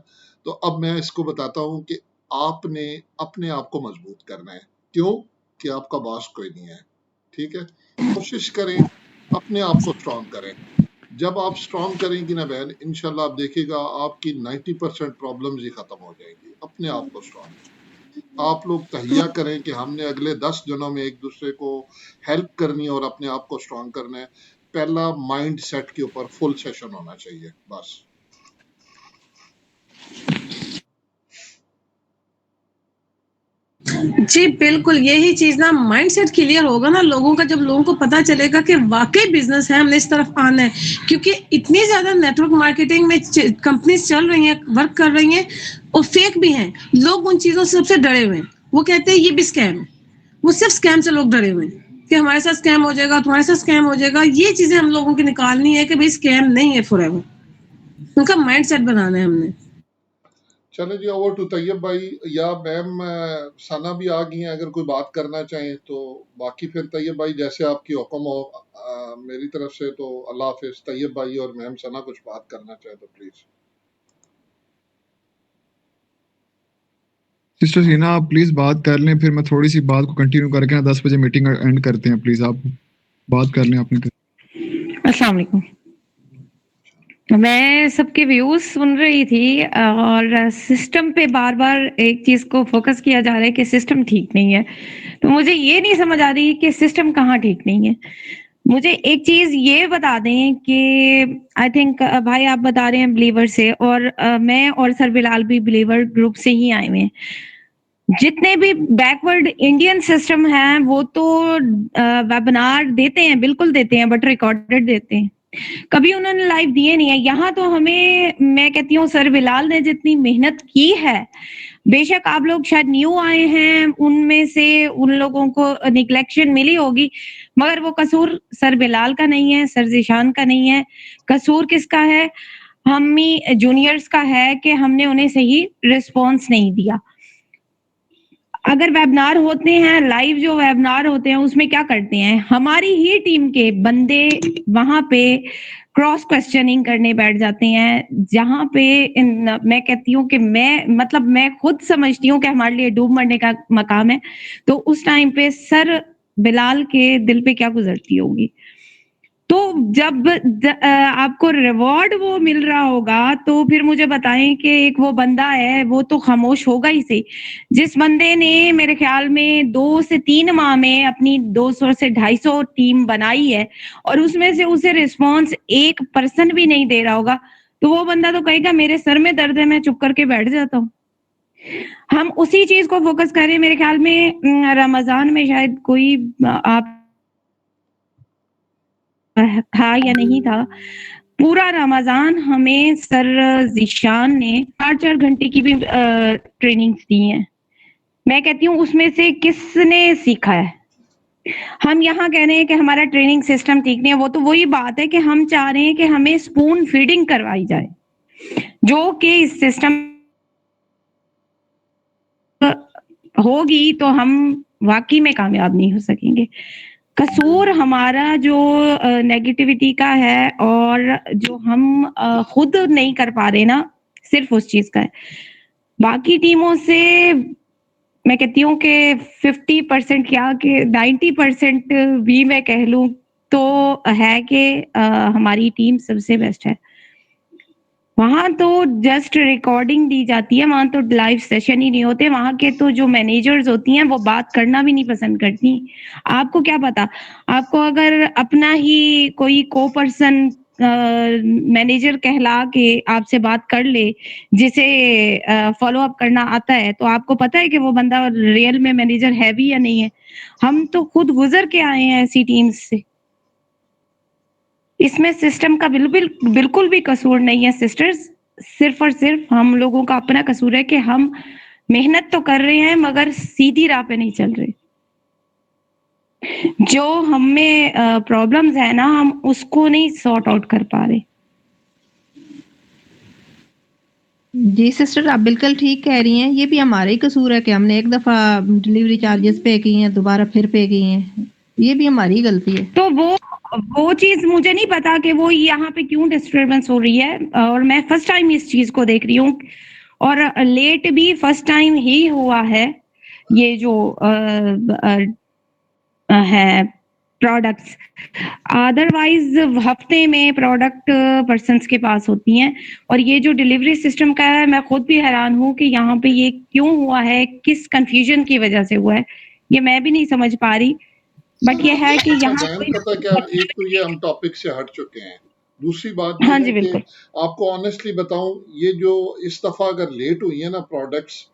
B: तो अब मैं इसको बताता हूं कि आपने अपने आप को मजबूत करना है। क्यों? कि आपका बॉस कोई नहीं है, ठीक है। कोशिश करें अपने आप को स्ट्रांग करें। जब आप स्ट्रांग करेंगी ना बहन, इंशाल्लाह आप देखिएगा आपकी 90% प्रॉब्लम्स ही खत्म हो जाएंगी। अपने आप को स्ट्रांग आप लोग तहिया करें कि हमने अगले 10 दिनों में एक दूसरे को हेल्प करनी है और अपने आप को स्ट्रांग करना है। पहला माइंड सेट के ऊपर फुल सेशन होना चाहिए, बस।
D: जी बिल्कुल, यही चीज ना माइंडसेट क्लियर होगा ना लोगों का, जब लोगों को पता चलेगा कि वाकई बिजनेस है, हमने इस तरफ आना है। क्योंकि इतनी ज्यादा नेटवर्क मार्केटिंग में कंपनीज चल रही हैं, वर्क कर रही हैं, और फेक भी हैं। लोग उन चीजों से सबसे डरे हुए हैं, वो कहते हैं ये भी स्कैम है। वो सिर्फ स्कैम से लोग डरे हुए हैं कि हमारे साथ स्कैम हो जाएगा, तुम्हारे साथ स्कैम हो जाएगा। ये चीजें हम लोगों की निकालनी है कि भाई स्कैम नहीं है फॉरएवर, उनका माइंड सेट बनाना है हमने।
B: चले जी ओवर टू तैयब भाई, या मैम सना भी आ गई हैं, अगर कोई बात करना चाहें तो। बाकी फिर तैयब भाई जैसे आपकी हुक्म हो, मेरी तरफ से तो अल्लाह हाफिज। तैयब भाई और मैम सना कुछ बात करना चाहे तो प्लीज।
A: सिस्टर सीना आप प्लीज बात कर लें, फिर मैं थोड़ी सी बात को कंटिन्यू करके ना 10 बजे मीटिंग एंड करते हैं। प्लीज आप बात कर लें अपने।
G: अस्सलाम वालेकुम। मैं सबके व्यूज सुन रही थी और सिस्टम पे बार बार एक चीज को फोकस किया जा रहा है कि सिस्टम ठीक नहीं है। तो मुझे ये नहीं समझ आ रही कि सिस्टम कहाँ ठीक नहीं है। मुझे एक चीज ये बता दें कि आई थिंक भाई आप बता रहे हैं बिलीवर से, और मैं और सर बिलाल भी बिलीवर ग्रुप से ही आए हुए हैं। जितने भी बैकवर्ड इंडियन सिस्टम हैं वो तो वेबिनार देते हैं, बिल्कुल देते हैं, बट रिकॉर्डेड देते हैं, कभी उन्होंने लाइव दिए नहीं है। यहाँ तो हमें, मैं कहती हूँ सर बिलाल ने जितनी मेहनत की है, बेशक आप लोग शायद न्यू आए हैं, उनमें से उन लोगों को निग्लेक्शन मिली होगी, मगर वो कसूर सर बिलाल का नहीं है, सर जिशान का नहीं है। कसूर किसका है? हम ही जूनियर्स का है कि हमने उन्हें सही रिस्पॉन्स नहीं दिया। अगर वेबिनार होते हैं, लाइव जो वेबिनार होते हैं, उसमें क्या करते हैं, हमारी ही टीम के बंदे वहां पे क्रॉस क्वेश्चनिंग करने बैठ जाते हैं, जहां पे मैं कहती हूँ कि मैं खुद समझती हूँ कि हमारे लिए डूब मरने का मकाम है। तो उस टाइम पे सर बिलाल के दिल पे क्या गुजरती होगी। तो जब आपको रिवॉर्ड वो मिल रहा होगा, तो फिर मुझे बताएं कि एक वो बंदा है, वो तो खामोश होगा ही सही। जिस बंदे ने मेरे ख्याल में 2 से 3 माह में अपनी 200 से 250 टीम बनाई है, और उसमें से उसे रिस्पॉन्स 1% भी नहीं दे रहा होगा, तो वो बंदा तो कहेगा मेरे सर में दर्द है, मैं चुप करके बैठ जाता हूँ। हम उसी चीज को फोकस करें। मेरे ख्याल में रमजान में शायद कोई आप था या नहीं था, पूरा रमजान हमें सर जिशान ने 4-4 घंटे की भी ट्रेनिंग्स दी हैं। मैं कहती हूँ उसमें से किसने सीखा है? हम यहाँ कह रहे हैं कि हमारा ट्रेनिंग सिस्टम ठीक नहीं है, वो तो वही बात है कि हम चाह रहे हैं कि हमें स्पून फीडिंग करवाई जाए, जो कि इस सिस्टम होगी तो हम वाकई में कामयाब नहीं हो सकेंगे। कसूर हमारा जो नेगेटिविटी का है, और जो हम खुद नहीं कर पा रहे ना, सिर्फ उस चीज का है। बाकी टीमों से मैं कहती हूँ कि 50% क्या कि 90% भी मैं कह लूं तो है कि हमारी टीम सबसे बेस्ट है। वहाँ तो जस्ट रिकॉर्डिंग दी जाती है, वहाँ तो लाइव सेशन ही नहीं होते। वहाँ के तो जो मैनेजर्स होती हैं वो बात करना भी नहीं पसंद करती। आपको क्या पता, आपको अगर अपना ही कोई को पर्सन मैनेजर कहला के आपसे बात कर ले, जिसे फॉलो अप करना आता है, तो आपको पता है कि वो बंदा रियल में मैनेजर है भी या नहीं है। हम तो खुद गुजर के आए हैं ऐसी टीम्स से। इसमें सिस्टम का बिल्कुल भी कसूर नहीं है सिस्टर्स, सिर्फ और सिर्फ हम लोगों का अपना कसूर है कि हम मेहनत तो कर रहे हैं मगर सीधी राह पे नहीं चल रहे। जो हमें प्रॉब्लम्स है ना, हम उसको नहीं सॉर्ट आउट कर पा रहे।
E: जी सिस्टर, आप बिल्कुल ठीक कह रही हैं। ये भी हमारा ही कसूर है कि हमने एक दफा डिलीवरी चार्जेस पे किए हैं, दोबारा फिर पे किए हैं। ये भी हमारी ही गलती है।
G: तो वो चीज मुझे नहीं पता कि वो यहाँ पे क्यों डिस्टरबेंस हो रही है, और मैं फर्स्ट टाइम इस चीज को देख रही हूँ, और लेट भी फर्स्ट टाइम ही हुआ है। ये जो है प्रोडक्ट्स, अदरवाइज हफ्ते में प्रोडक्ट पर्सन्स के पास होती हैं। और ये जो डिलीवरी सिस्टम का है, मैं खुद भी हैरान हूँ कि यहाँ पे ये क्यों हुआ है, किस कंफ्यूजन की वजह से हुआ है, ये मैं भी नहीं समझ पा रही। बट ये है कि यहाँ
B: मैम पता क्या, एक तो ये हम टॉपिक से हट चुके हैं, दूसरी बात ये
G: हाँ
B: है
G: जी
B: कि
G: बिल्कुल।
B: आपको ऑनेस्टली बताऊं, ये जो इस दफा अगर लेट हुई है ना प्रोडक्ट्स,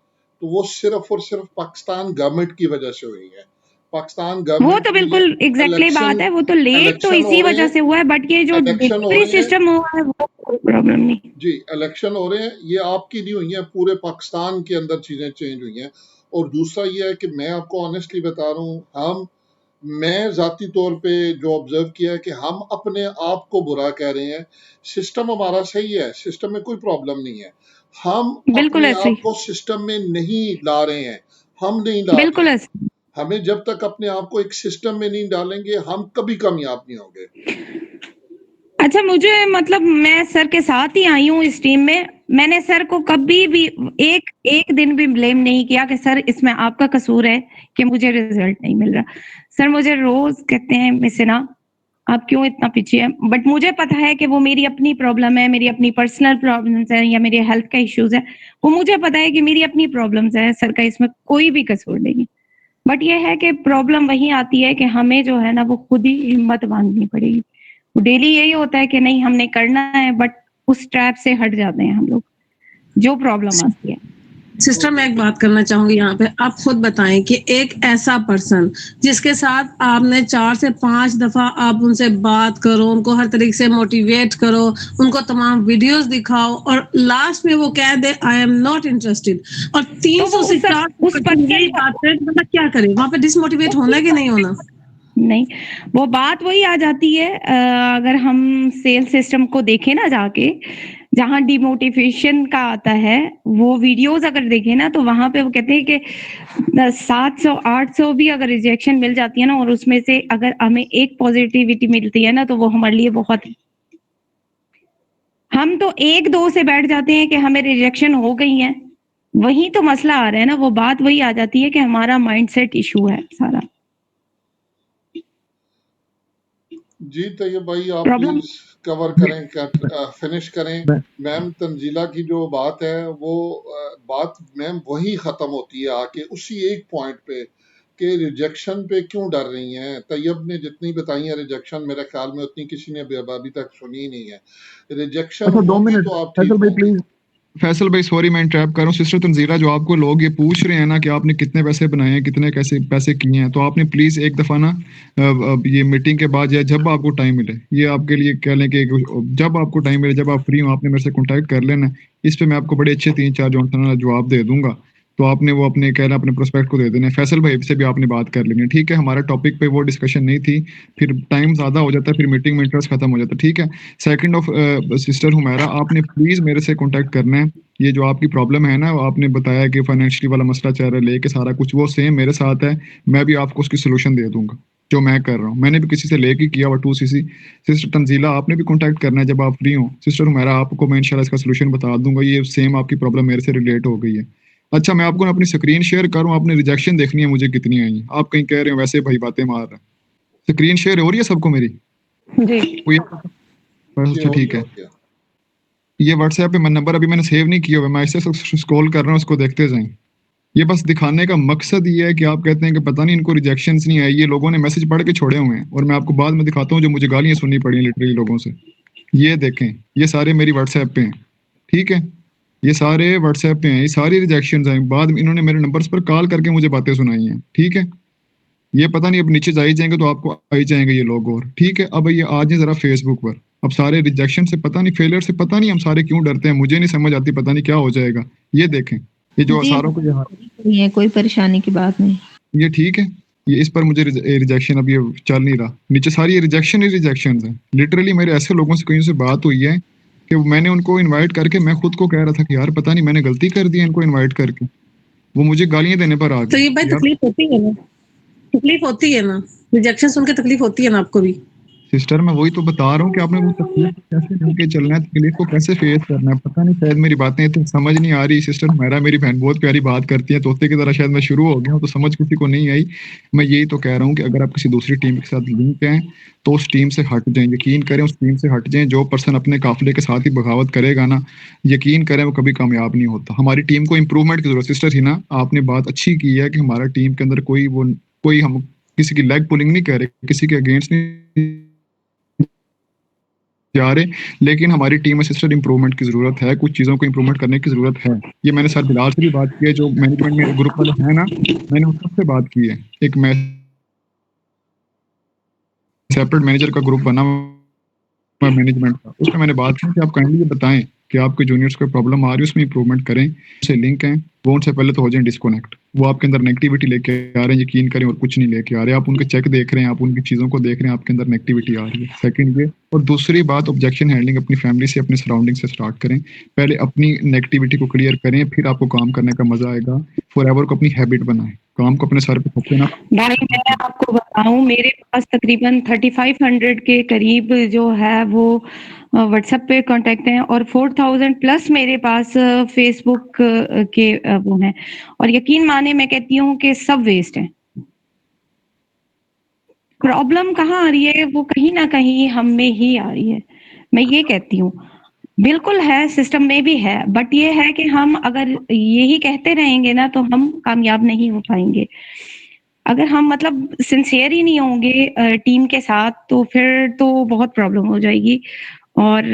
B: तो वो सिर्फ और सिर्फ पाकिस्तान गवर्नमेंट की वजह से हुई है। पाकिस्तान
G: वो
B: गवर्नमेंट
G: तो
B: की
G: बिल्कुल एग्जैक्टली बात
B: इलेक्शन
G: है, वो तो लेट तो
B: इलेक्शन हो
G: इसी
B: रहे
G: वजह
B: हैं,
G: से हुआ है, बट ये जो
B: इलेक्शन हो
G: डिलीवरी
B: रहे हैं
G: सिस्टम हुआ है वो कोई प्रॉब्लम नहीं।
B: जी, इलेक्शन हो रहे हैं, ये आपकी नहीं हुई है, पूरे पाकिस्तान के अंदर चीजें चेंज हुई हैं। और दूसरा ये है कि मैं आपको ऑनेस्टली बता रहा हूँ, मैं जाती तौर पे जो ऑब्जर्व किया है कि हम अपने आप को बुरा कह रहे हैं। सिस्टम हमारा सही है, सिस्टम में कोई प्रॉब्लम नहीं है, हम
G: बिल्कुल
B: अपने
G: ऐसे
B: आप
G: ही,
B: को सिस्टम में नहीं ला रहे हैं, हम नहीं ला रहे
G: बिल्कुल
B: हैं।
G: ऐसे।
B: हमें जब तक अपने आप को एक सिस्टम में नहीं डालेंगे, हम कभी कामयाब नहीं होंगे।
G: अच्छा, मुझे मतलब मैं सर के साथ ही आई हूँ इस टीम में। मैंने सर को कभी भी एक दिन भी ब्लेम नहीं किया कि सर इसमें आपका कसूर है कि मुझे रिजल्ट नहीं मिल रहा। सर मुझे रोज कहते हैं मिसिना आप क्यों इतना पीछे हैं, बट मुझे पता है कि वो मेरी अपनी प्रॉब्लम है, मेरी अपनी पर्सनल प्रॉब्लम्स है, या मेरे हेल्थ का इश्यूज है। वो मुझे पता है कि मेरी अपनी प्रॉब्लम्स है, सर का इसमें कोई भी कसूर नहीं है। बट ये है कि प्रॉब्लम वही आती है कि हमें जो है ना वो खुद ही हिम्मत बांधनी पड़ेगी। डेली यही होता है कि नहीं हमने करना है, बट उस ट्रैप से हट जाते हैं हम लोग, जो प्रॉब्लम आती है।
D: सिस्टर मैं एक बात करना चाहूंगी यहाँ पे, आप खुद बताएं कि एक ऐसा पर्सन जिसके साथ आपने 4 से 5 दफा आप उनसे बात करो, उनको हर तरीके से मोटिवेट करो, उनको तमाम वीडियोस दिखाओ, और लास्ट में वो कह दे आई एम नॉट इंटरेस्टेड, और
G: तो वो
D: 360
G: उस
D: यही
G: पर्सन
D: बात है, मतलब क्या करे वहां पे? डिसमोटिवेट होना है कि नहीं होना?
G: नहीं, वो बात वही आ जाती है। अगर हम सेल सिस्टम को देखें ना जाके, जहाँ डिमोटिवेशन का आता है, वो वीडियोस अगर देखें ना, तो वहां पे वो कहते हैं कि 700-800 भी अगर रिजेक्शन मिल जाती है ना, और उसमें से अगर हमें एक पॉजिटिविटी मिलती है ना, तो वो हमारे लिए बहुत है। हम तो 1-2 से बैठ जाते हैं कि हमें रिजेक्शन हो गई है, वही तो मसला आ रहा है ना। वो बात वही आ जाती है कि हमारा माइंडसेट इशू है सारा।
B: जी तैयब भाई, आप
G: प्रॉब्लम
B: प्लीज कवर करें, फिनिश करें। मैम तंजीला की जो बात है वो बात मैम वही खत्म होती है आके उसी एक पॉइंट पे कि रिजेक्शन पे क्यों डर रही हैं। तैयब ने जितनी बताई है रिजेक्शन, मेरे ख्याल में उतनी किसी ने अभी तक सुनी ही नहीं है। रिजेक्शन
A: अच्छा 2
B: होगी
A: मिनट
B: तो आप
A: फैसल
B: ठीक
A: भाई
B: होंगे।
A: प्लीज। फैसल भाई सॉरी मैं इंटरप्ट कर रहा हूँ। सिस्टर तंजीला, जो आपको लोग ये पूछ रहे हैं ना कि आपने कितने पैसे बनाए हैं, कितने कैसे पैसे किए हैं, तो आपने प्लीज एक दफा ना ये मीटिंग के बाद या जब आपको टाइम मिले, ये आपके लिए कह लें कि जब आपको टाइम मिले, जब आप फ्री हो, आपने मेरे से कॉन्टैक्ट कर लेना। इस पे मैं आपको बड़े अच्छे 3-4 जवाब दे दूंगा। तो आपने वो अपने कह रहे अपने प्रोस्पेक्ट को दे देना है। फैसल भाई से भी आपने बात कर लेनी है, ठीक है। हमारा टॉपिक पे वो डिस्कशन नहीं थी, फिर टाइम ज्यादा हो जाता है, फिर मीटिंग में इंटरेस्ट खत्म हो जाता है, ठीक है। सेकंड ऑफ सिस्टर हुमैरा, आपने प्लीज मेरे से कॉन्टैक्ट करना है। ये जो आपकी प्रॉब्लम है ना, आपने बताया कि फाइनेंशियली वाला मसला चल रहा है, लेके सारा कुछ वो सेम मेरे साथ है। मैं भी आपको उसकी सोल्यूशन दे दूंगा जो मैं कर रहा हूँ। मैंने भी किसी से लेके किया हुआ 2cc। सिस्टर तंजीला, आपने भी कॉन्टैक्ट करना है जब आप फ्री हो। सिस्टर हुमैरा, आपको मैं इंशाल्लाह इसका सोल्यूशन बता दूंगा। ये सेम आपकी प्रॉब्लम मेरे से रिलेट हो गई है। अच्छा, मैं आपको ना अपनी स्क्रीन शेयर करूँ, आपने रिजेक्शन देखनी है मुझे कितनी आई। आप कहीं कह रहे हो वैसे भाई बातें मार रहे हैं। स्क्रीन शेयर हो रही है सबको मेरी?
G: जी
A: वो ये बस
B: जी
A: अच्छा
B: हो
A: ठीक
B: गया
A: है।
B: हो गया।
A: ये व्हाट्सएप पे नंबर अभी मैंने सेव नहीं किया हुआ, मैं ऐसे स्क्रॉल कर रहा हूँ, उसको देखते जाएं। ये बस दिखाने का मकसद ये है कि आप कहते हैं कि पता नहीं इनको रिजेक्शंस नहीं आई, ये लोगों ने मैसेज पढ़ के छोड़े हुए हैं, और मैं आपको बाद में दिखाता हूँ जो मुझे गालियां सुननी पड़ी लिटरली लोगों से। ये देखें, ये सारे मेरी व्हाट्सएप पे हैं, ठीक है, ये सारे व्हाट्सएप पे हैं, ये सारी रिजेक्शंस हैं, बाद में इन्होंने मेरे नंबर्स पर कॉल करके मुझे बातें सुनाई हैं, ठीक है। ये पता नहीं अब नीचे जा ही जाएंगे तो आपको आ ही जाएंगे ये लोग, और ठीक है। अब ये आज ही जरा फेसबुक पर, अब सारे रिजेक्शन से पता नहीं, फेलियर से पता नहीं हम सारे क्यों डरते हैं, मुझे नहीं समझ आती, पता नहीं क्या हो जाएगा। ये देखें, ये जो
E: जी
A: सारों को
E: ये कोई परेशानी की बात नहीं।
A: ये ठीक है, ये इस पर मुझे रिजेक्शन अब ये चल नहीं रहा, नीचे सारी ये रिजेक्शन ही रिजेक्शन है। लिटरली मेरे ऐसे लोगों से कहीं से बात हुई है कि मैंने उनको इनवाइट करके, मैं खुद को कह रहा था कि यार पता नहीं मैंने गलती कर दी है इनको इनवाइट करके, वो मुझे गालियां देने पर आ
D: तो
A: गए।
D: ये भाई
A: यार
D: तकलीफ होती है ना, तकलीफ होती है ना, रिजेक्शन सुन के तकलीफ होती है ना आपको भी।
A: सिस्टर मैं वही तो बता रहा हूँ कि आपने वो तकलीफ को कैसे लेके चलना है, तकलीफ को कैसे फेस करना है, पता नहीं शायद मेरी बातें इतनी समझ नहीं आ रही। सिस्टर मेरी बहन बहुत प्यारी बात करती है, तोते की तरह शायद मैं शुरू हो गया हूँ तो समझ किसी को नहीं आई। मैं यही तो कह रहा हूँ कि अगर आप किसी दूसरी टीम के साथ लिंक हैं तो उस टीम से हट जाएं, यकीन करें उस टीम से हट जाएं। जो पर्सन अपने काफिले के साथ ही बगावत करेगा ना, यकीन करें वो कभी कामयाब नहीं होता। हमारी टीम को इम्प्रूवमेंट की जरूरत। सिस्टर हिना आपने बात अच्छी की है कि हमारा टीम के अंदर कोई हम किसी की लेग पुलिंग नहीं कर रहे, किसी के अगेंस्ट नहीं जा रहे, लेकिन हमारी टीम में सिस्टर इंप्रूवमेंट की जरूरत है, कुछ चीजों को इंप्रूवमेंट करने की जरूरत है। ये मैंने सर बिलाल से भी बात की है, जो मैनेजमेंट में ग्रुप वाले हैं ना, मैंने उन सबसे बात की है। एक सेपरेट मैनेजर का ग्रुप बना मैनेजमेंट का, उसमें मैंने बात की कि आप काइंडली ये बताएं कि आपके जूनियर्स को प्रॉब्लम आ रही है, उसमें इंप्रूवमेंट करें, से लिंक हैं वो उनसे पहले तो हो जाए डिस्कनेक्ट। वो आपके अंदर नेगेटिविटी लेके आ रहे हैं, यकीन करें, और कुछ नहीं लेके आ रहे। आप उनके चेक देख रहे हैं, आप उनकी चीजों को देख रहे हैं, आपके अंदर नेगेटिविटी आ रही है। सेकंड ये, और दूसरी बात ऑब्जेक्शन हैंडलिंग अपनी फैमिली से, अपने सराउंडिंग से स्टार्ट करें। पहले अपनी नेगेटिविटी को क्लियर करें, फिर आपको काम करने का मजा आएगा। फॉरएवर को अपनी हैबिट बनाएं, काम को अपने सर पे थोपे ना।
G: भाई मैं आपको बताऊं, मेरे पास तकरीबन 3500 के करीब जो है वो व्हाट्सएप पे कांटेक्ट हैं, और 4000 प्लस मेरे पास फेसबुक के वो हैं, और यकीन माने मैं कहती हूँ कि सब वेस्ट हैं। प्रॉब्लम कहाँ आ रही है, वो कहीं ना कहीं हम में ही आ रही है, मैं ये कहती हूँ। बिल्कुल है, सिस्टम में भी है, बट ये है कि हम अगर यही कहते रहेंगे ना तो हम कामयाब नहीं हो पाएंगे। अगर हम मतलब सिंसियर ही नहीं होंगे टीम के साथ, तो फिर तो बहुत प्रॉब्लम हो जाएगी। और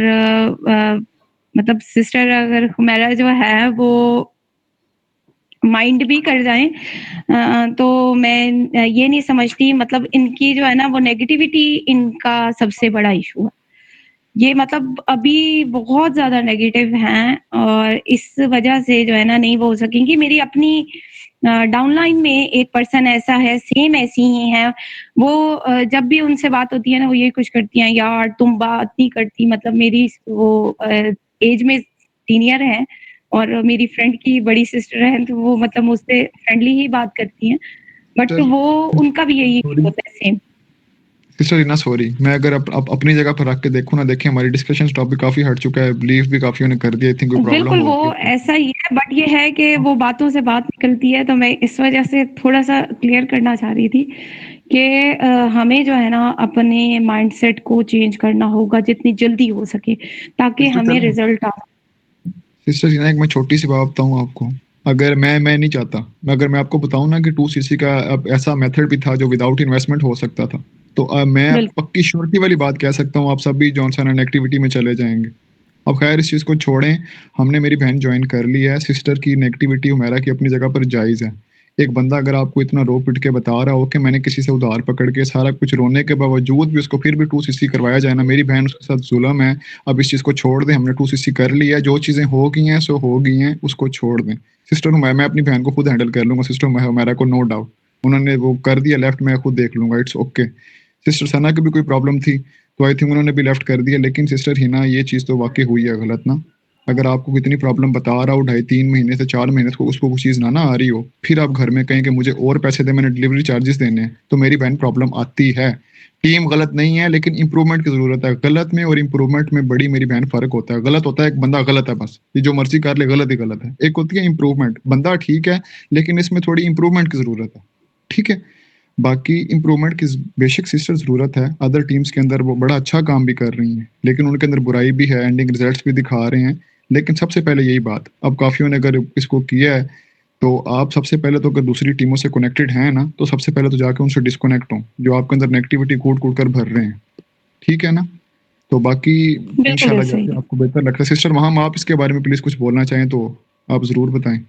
G: मतलब सिस्टर अगर हुमैरा जो है वो माइंड भी कर जाएं तो मैं ये नहीं समझती, मतलब इनकी जो है ना वो नेगेटिविटी इनका सबसे बड़ा इशू है। ये मतलब अभी बहुत ज़्यादा नेगेटिव हैं, और इस वजह से जो है ना नहीं वो हो सकेंगी। मेरी अपनी डाउनलाइन में एक पर्सन ऐसा है, सेम ऐसी ही है वो। जब भी उनसे बात होती है ना वो यही कुछ करती हैं, यार तुम बात नहीं करती, मतलब मेरी वो एज में सीनियर है और मेरी फ्रेंड की बड़ी सिस्टर है, तो वो मतलब मुझसे फ्रेंडली ही बात करती हैं, बट वो उनका भी यही होता है सेम।
A: सिस्टर इना सॉरी, मैं अगर अपनी जगह पर रख के देखूं ना, देखिए हमारी डिस्कशन टॉपिक काफी हट चुका है, बिलीव भी काफी उन्हें कर दिया, आई थिंक कोई प्रॉब्लम
G: बिल्कुल
A: हो
G: वो
A: गई है।
G: ऐसा ही है, बट ये है कि वो बातों से बात निकलती है, तो मैं इस वजह से थोड़ा सा क्लियर करना चाह रही थी कि हमें जो है ना अपने माइंडसेट को चेंज करना होगा जितनी जल्दी हो सके, ताकि हमें रिजल्ट आ।
A: सिस्टर इना एक मैं छोटी सी बात बताऊं आपको, अगर मैं नहीं चाहता, अगर मैं आपको बताऊं ना कि 2cc का अब ऐसा मेथड भी था जो विदाउट इन्वेस्टमेंट हो सकता था, तो मैं
G: बिल्कुल
A: पक्की श्योरिटी वाली बात कह सकता हूँ, आप सभी जॉनसन एंड एक्टिविटी में चले जाएंगे। अब खैर इस चीज को छोड़ें, हमने मेरी बहन ज्वाइन कर ली है, सिस्टर की नेगेटिविटी हुमैरा की अपनी जगह पर जायज है। एक बंदा अगर आपको इतना रो पिट के बता रहा हो कि मैंने किसी से उधार पकड़ के सारा कुछ रोने के बावजूद भी उसको फिर भी 2cc करवाया जाए ना, मेरी बहन उसके साथ जुल्म है। अब इस चीज को छोड़ दें, हमने 2cc कर लिया है, जो चीजें हो गई हैं सो हो गई हैं, उसको छोड़ दें। सिस्टर मैं अपनी बहन को खुद हैंडल कर लूंगा, सिस्टर हुमैरा को नो डाउट, उन्होंने वो कर दिया लेफ्ट, मैं खुद देख लूंगा, इट्स ओके। सिस्टर सना की भी कोई प्रॉब्लम थी तो आई थिंक उन्होंने भी लेफ्ट कर दिया, लेकिन सिस्टर हिना ये चीज तो वाकई हुई है गलत ना। अगर आपको कितनी प्रॉब्लम बता रहा हो 2.5-3 महीने से 4 महीने से उसको कुछ चीज ना आ रही हो, फिर आप घर में कहें कि मुझे और पैसे दे, मैंने डिलीवरी चार्जेस देने हैं, तो मेरी बहन प्रॉब्लम आती है। टीम गलत नहीं है, लेकिन इंप्रूवमेंट की जरूरत है। गलत में और इंप्रूवमेंट में बड़ी मेरी बहन फर्क होता है। गलत होता है एक बंदा गलत है, बस ये जो मर्जी कर ले गलत ही गलत है। एक होती है इंप्रूवमेंट, बंदा ठीक है लेकिन इसमें थोड़ी इंप्रूवमेंट की जरूरत है, ठीक है। बाकी इम्प्रूवमेंट की बेशक सिस्टर ज़रूरत है, अदर टीम्स के अंदर वो बड़ा अच्छा काम भी कर रही हैं, लेकिन उनके अंदर बुराई भी है, एंडिंग रिजल्ट्स भी दिखा रहे हैं। लेकिन सबसे पहले यही बात, अब काफ़ियों ने अगर इसको किया है, तो आप सबसे पहले तो अगर दूसरी टीमों से कनेक्टेड हैं ना, तो सबसे पहले तो जाके उनसे डिस्कनेक्ट हों, जो आपके अंदर नेगेटिविटी कूट-कूट कर भर रहे हैं। ठीक है ना? तो बाकी
C: बिल्कुल
A: इंशाल्लाह
C: सही
A: जैसे
C: है।
A: आपको बेहतर लगता है। सिस्टर वहाम, आप इसके बारे में प्लीज़ कुछ बोलना चाहें तो आप ज़रूर बताएँ।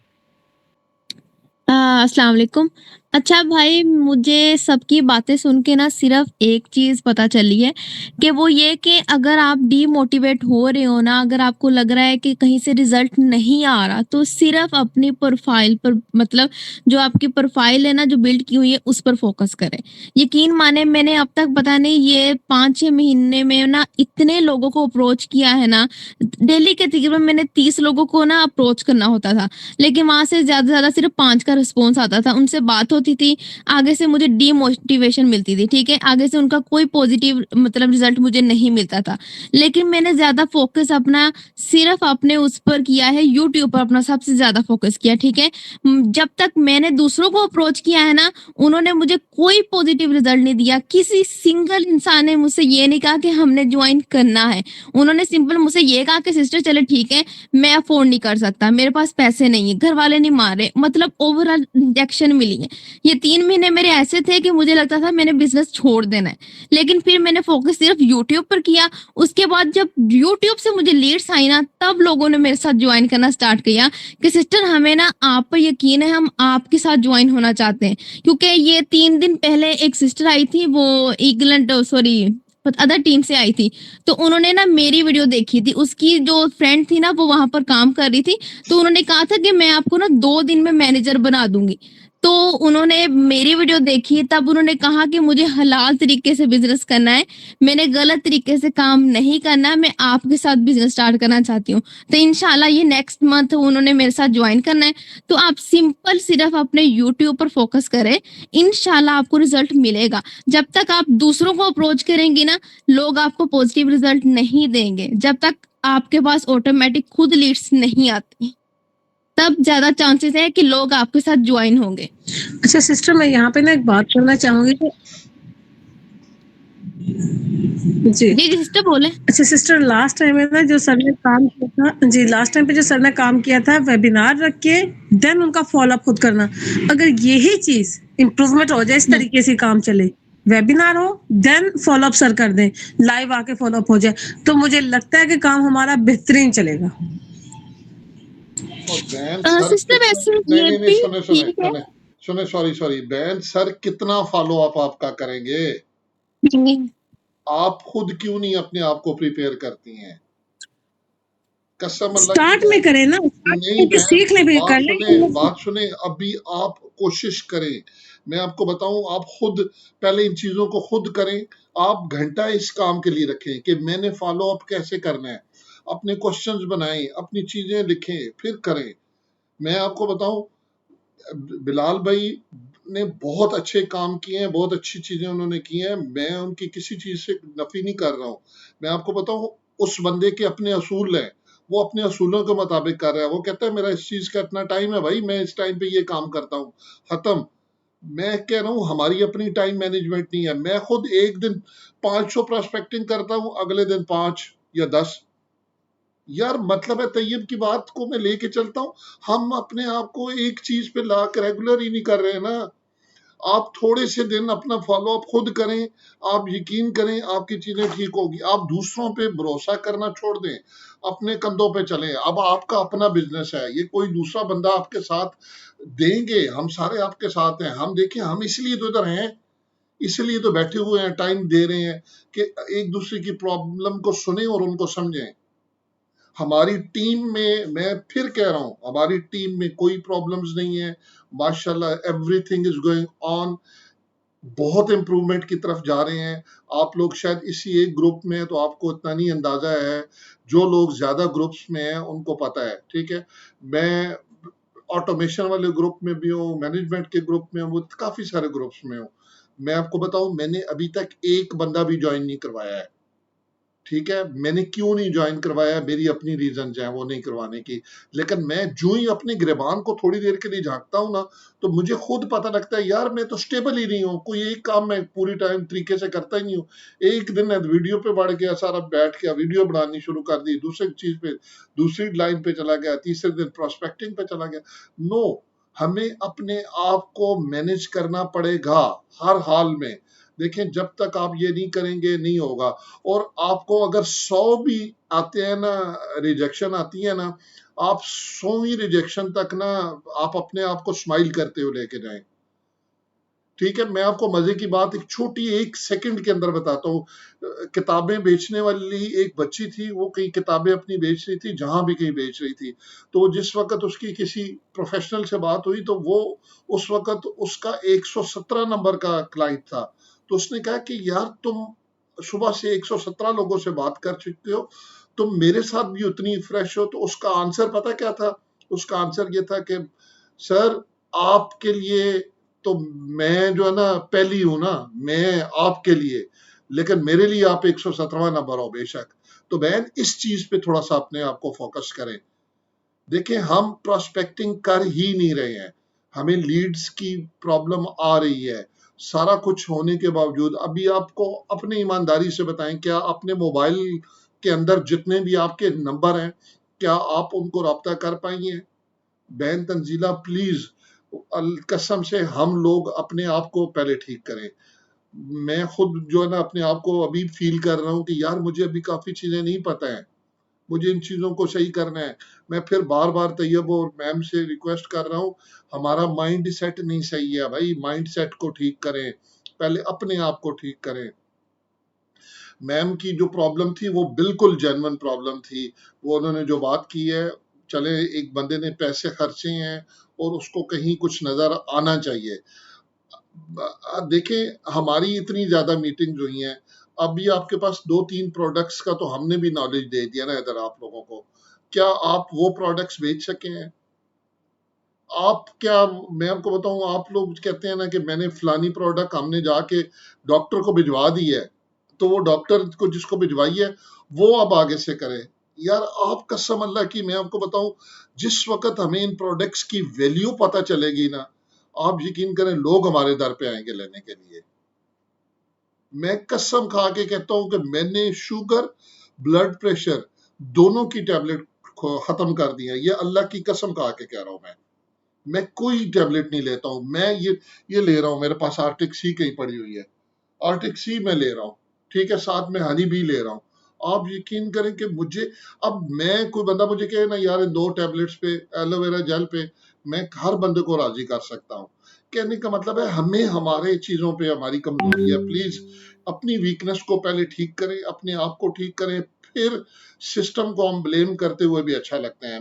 H: अस्सलाम वालेकुम। अच्छा भाई, मुझे सबकी बातें सुन के ना सिर्फ़ एक चीज़ पता चली है कि वो ये कि अगर आप डीमोटिवेट हो रहे हो ना, अगर आपको लग रहा है कि कहीं से रिज़ल्ट नहीं आ रहा, तो सिर्फ़ अपनी प्रोफ़ाइल पर, मतलब जो आपकी प्रोफ़ाइल है ना, जो बिल्ड की हुई है, उस पर फ़ोकस करें। यकीन माने, मैंने अब तक पता नहीं ये 5-6 महीने में ना इतने लोगों को अप्रोच किया है ना, डेली के तकरीबन मैंने 30 लोगों को ना अप्रोच करना होता था। लेकिन वहाँ से ज़्यादा से ज़्यादा सिर्फ़ 5 का रिस्पॉन्स आता था। उनसे बात होती थी, आगे से मुझे डीमोटिवेशन मिलती थी, ठीक है? आगे से उनका कोई पॉज़िटिव मतलब रिज़ल्ट मुझे नहीं मिलता था। लेकिन मैंने ज़्यादा फ़ोकस अपना सिर्फ़ अपने उस पर किया है, यूट्यूब पर अपना सबसे ज़्यादा फ़ोकस किया, ठीक है? जब तक मैंने दूसरों को अप्रोच किया है ना, उन्होंने मुझे कोई पॉज़िटिव रिज़ल्ट नहीं दिया। किसी सिंगल इंसान ने मुझसे ये नहीं कहा कि हमने जॉइन करना है। उन्होंने सिंपल मुझसे ये कहा कि सिस्टर चलो ठीक है, मैं अफ़ोर्ड नहीं कर सकता, मेरे पास पैसे नहीं है, घर वाले नहीं मान रहे, मतलब ओवरऑल रिजेक्शन मिली है। ये 3 महीने मेरे ऐसे थे कि मुझे लगता था मैंने बिज़नेस छोड़ देना है। लेकिन फिर मैंने फ़ोकस सिर्फ़ यूट्यूब पर किया, उसके बाद जब यूट्यूब से मुझे लीड्स आई ना, तब लोगों ने मेरे साथ जॉइन करना स्टार्ट किया कि सिस्टर हमें ना आप पर यकीन है, हम आपके साथ जॉइन होना चाहते हैं। क्योंकि ये 3 दिन पहले एक सिस्टर आई थी, वो इंग्लैंड सॉरी अदर टीम से आई थी। तो उन्होंने ना मेरी वीडियो देखी थी, उसकी जो फ्रेंड थी ना वो वहाँ पर काम कर रही थी, तो उन्होंने कहा था कि मैं आपको ना 2 दिन में मैनेजर बना दूँगी। तो उन्होंने मेरी वीडियो देखी, तब उन्होंने कहा कि मुझे हलाल तरीके से बिज़नेस करना है, मैंने गलत तरीके से काम नहीं करना है, मैं आपके साथ बिज़नेस स्टार्ट करना चाहती हूँ। तो इंशाल्लाह ये नेक्स्ट मंथ उन्होंने मेरे साथ जॉइन करना है। तो आप सिंपल सिर्फ़ अपने यूट्यूब पर फ़ोकस करें, इंशाल्लाह आपको रिज़ल्ट मिलेगा। जब तक आप दूसरों को अप्रोच करेंगी ना, लोग आपको पॉजिटिव रिजल्ट नहीं देंगे, जब तक आपके पास ऑटोमेटिक खुद लीड्स नहीं आती, तब ज़्यादा चांसेस है कि लोग आपके साथ जॉइन होंगे।
D: अच्छा सिस्टर, मैं यहाँ पे ना एक बात करना चाहूँगी कि जी।
H: जी, सिस्टर बोलें।
D: अच्छा सिस्टर, लास्ट टाइम में ना जो सर ने काम किया था जी, लास्ट टाइम पे जो सर ने काम किया था, वेबिनार रख के देन उनका फ़ॉलो अप खुद करना। अगर यही चीज़ इम्प्रूवमेंट हो जाए, इस तरीके से काम चले, वेबिनार हो देन फ़ॉलो अप सर कर दें, लाइव आके फ़ॉलो अप हो जाए, तो मुझे लगता है कि काम हमारा बेहतरीन चलेगा।
B: और बैन सर
H: सिस्टर
B: कितना,
H: वैसे
B: नहीं
H: ये
B: नहीं नहीं,
H: भी
B: सुने सुने
H: ठीक है।
B: सुने सुने, सॉरी सॉरी, बैन सर कितना फॉलो अप आपका करेंगे?
H: जी।
B: आप खुद क्यों नहीं अपने आप को प्रिपेयर करती हैं? कसम अल्लाह की
D: स्टार्ट में
B: बहन,
D: करें ना, स्टार्ट
B: नहीं
D: करके
B: बहन,
D: सीख लें, फिर कर लेंगे।
B: बात सुने, अभी आप कोशिश करें, मैं आपको बताऊं, आप खुद पहले इन चीजों को खुद करें। आप घंटा इस काम के लिए रखें कि मैंने फॉलो अप कैसे करना है, अपने क्वेश्चंस बनाएं, अपनी चीजें लिखें, फिर करें। मैं आपको बताऊं, बिलाल भाई ने बहुत अच्छे काम किए हैं, बहुत अच्छी चीजें उन्होंने की हैं, मैं उनकी किसी चीज से नफी नहीं कर रहा हूं। मैं आपको बताऊं, उस बंदे के अपने असूल हैं, वो अपने असूलों के मुताबिक कर रहा है। वो कहता है मेरा इस चीज का इतना टाइम है भाई, मैं इस टाइम पे ये काम करता हूँ, खत्म। मैं कह रहा हूँ हमारी अपनी टाइम मैनेजमेंट नहीं है। मैं खुद एक दिन 500 प्रोस्पेक्टिंग करता हूँ, अगले दिन 5 या 10। यार मतलब है, तैयब की बात को मैं लेके चलता हूँ। हम अपने आप को एक चीज पे ला कर रेगुलर ही नहीं कर रहे हैं ना। आप थोड़े से दिन अपना फॉलो अप खुद करें, आप यकीन करें आपकी चीजें ठीक होगी। आप दूसरों पे भरोसा करना छोड़ दें, अपने कंधों पे चलें। अब आपका अपना बिजनेस है, ये कोई दूसरा बंदा आपके साथ देंगे, हम सारे आपके साथ हैं। हम देखें, हम इसलिए तो इधर हैं, इसलिए तो बैठे हुए हैं, टाइम दे रहे हैं कि एक दूसरे की प्रॉब्लम को सुने और उनको समझें। हमारी टीम में, मैं फिर कह रहा हूं, हमारी टीम में कोई प्रॉब्लम्स नहीं है, माशाल्लाह एवरीथिंग इज गोइंग ऑन, बहुत इंप्रूवमेंट की तरफ जा रहे हैं। आप लोग शायद इसी एक ग्रुप में हैं तो आपको इतना नहीं अंदाजा है, जो लोग ज्यादा ग्रुप्स में हैं उनको पता है, ठीक है। मैं ऑटोमेशन वाले ग्रुप में भी हूँ, मैनेजमेंट के ग्रुप में हूँ, काफी सारे ग्रुप्स में हूँ। मैं आपको बताऊं, मैंने अभी तक एक बंदा भी ज्वाइन नहीं करवाया है, ठीक है, मैंने क्यों नहीं ज्वाइन करवाया, मेरी अपनी रीजन है वो नहीं करवाने की, लेकिन मैं जो ही अपने गिरबान को थोड़ी देर के लिए झांकता हूँ ना, तो मुझे खुद पता लगता है यार मैं तो स्टेबल ही नहीं हूँ, कोई एक काम मैं पूरी टाइम तरीके से करता ही नहीं हूँ। एक दिन वीडियो पे बढ़ गया, सारा बैठ गया, वीडियो बनानी शुरू कर दी, दूसरी चीज पे, दूसरी लाइन पे चला गया, तीसरे दिन प्रोस्पेक्टिंग पे चला गया। नो, हमें अपने आप को मैनेज करना पड़ेगा हर हाल में। देखें, जब तक आप ये नहीं करेंगे नहीं होगा। और आपको अगर 100 भी आते हैं ना, रिजेक्शन आती है ना, आप 100वीं रिजेक्शन तक ना आप अपने आप को स्माइल करते हुए लेके जाएं। ठीक है, मैं आपको मजे की बात एक छोटी 1 सेकंड के अंदर बताता हूँ। किताबें बेचने वाली एक बच्ची थी, वो कई किताबें अपनी बेच रही थी, जहां भी कहीं बेच रही थी। तो जिस वक्त उसकी किसी प्रोफेशनल से बात हुई, तो वो उस वक्त उसका 117 नंबर का क्लाइंट था। तो उसने कहा कि यार तुम सुबह से 117 लोगों से बात कर चुके हो, तुम मेरे साथ भी उतनी फ्रेश हो। तो उसका आंसर पता क्या था? उसका आंसर ये था कि सर, आपके लिए तो मैं जो है ना पहली हूं ना, मैं आपके लिए, लेकिन मेरे लिए आप 117वां नंबर हो बेशक। तो बहन, इस चीज पे थोड़ा सा अपने आप को फोकस करें। देखिए, हम प्रोस्पेक्टिंग कर ही नहीं रहे हैं, हमें लीड्स की प्रॉब्लम आ रही है। सारा कुछ होने के बावजूद अभी आपको अपनी ईमानदारी से बताएं, क्या अपने मोबाइल के अंदर जितने भी आपके नंबर हैं, क्या आप उनको रब्ता कर पाई हैं? बहन तंजीला, प्लीज कसम से हम लोग अपने आप को पहले ठीक करें। मैं खुद जो है ना अपने आप को अभी फील कर रहा हूँ कि यार मुझे अभी काफी चीजें नहीं पता है, मुझे इन चीजों को सही करना है। मैं फिर बार बार तैयब और मैम से रिक्वेस्ट कर रहा हूँ, हमारा माइंड सेट नहीं सही है भाई, माइंड सेट को ठीक करें, पहले अपने आप को ठीक करें। मैम की जो प्रॉब्लम थी वो बिल्कुल जेन्युइन प्रॉब्लम थी। वो उन्होंने जो बात की है, चले एक बंदे ने पैसे खर्चे हैं और उसको कहीं कुछ नजर आना चाहिए। देखें, हमारी इतनी ज्यादा मीटिंग्स हुई हैं, अभी आपके पास 2-3 प्रोडक्ट्स का तो हमने भी नॉलेज दे दिया ना इधर आप लोगों को। क्या आप वो प्रोडक्ट्स बेच सके हैं? आप क्या, मैं आपको बताऊं, आप लोग कहते हैं ना कि मैंने फलानी प्रोडक्ट हमने जाके डॉक्टर को भिजवा दी है, तो वो डॉक्टर को जिसको भिजवाई है वो अब आगे से करे। यार आप कसम अल्लाह की, मैं आपको बताऊं, जिस वक्त हमें इन प्रोडक्ट्स की वैल्यू पता चलेगी ना, आप यकीन करें लोग हमारे दर पे आएंगे लेने के लिए। मैं कसम खा के कहता हूं कि मैंने शुगर, ब्लड प्रेशर दोनों की टैबलेट खत्म कर दी है। ये अल्लाह की कसम खा के कह रहा हूं। मैं कोई टैबलेट नहीं लेता हूं। मैं ये ले रहा हूं, मेरे पास आर्टिक सी कहीं पड़ी हुई है, आर्टिक सी मैं ले रहा हूं, ठीक है, साथ में हनी भी ले रहा हूं। आप यकीन करें कि मुझे, अब मैं, कोई बंदा मुझे कहे ना यार इन 2 टैबलेट्स पे, एलोवेरा जेल पे, मैं हर बंदे को राजी कर सकता हूं। कहने का मतलब है हमें हमारे चीजों पे हमारी कमजोरी है, प्लीज अपनी वीकनेस को पहले ठीक करें, अपने आप को ठीक करें, फिर सिस्टम को हम ब्लेम करते हुए भी अच्छा लगता है।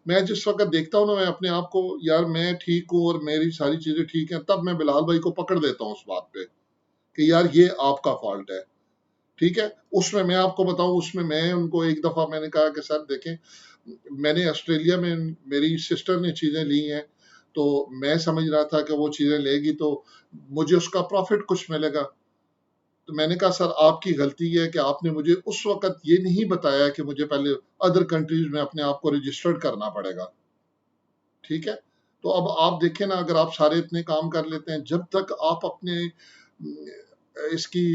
B: मैं जिस वक्त देखता हूँ ना, मैं अपने आप को, यार मैं ठीक हूँ और मेरी सारी चीजें ठीक हैं, तब मैं बिलाल भाई को पकड़ देता हूँ उस बात पे कि यार ये आपका फॉल्ट है। ठीक है, उसमें मैं आपको बताऊं, उसमें मैं उनको एक दफा मैंने कहा कि सर देखें, मैंने ऑस्ट्रेलिया में मेरी सिस्टर ने चीजें ली हैं, तो मैं समझ रहा था कि वो चीजें लेगी तो मुझे उसका प्रॉफिट कुछ मिलेगा। तो मैंने कहा सर आपकी गलती है कि आपने मुझे उस वक्त ये नहीं बताया कि मुझे पहले अदर कंट्रीज में अपने आप को रजिस्टर्ड करना पड़ेगा। ठीक है, तो अब आप देखें ना, अगर आप सारे इतने काम कर लेते हैं, जब तक आप अपने इसकी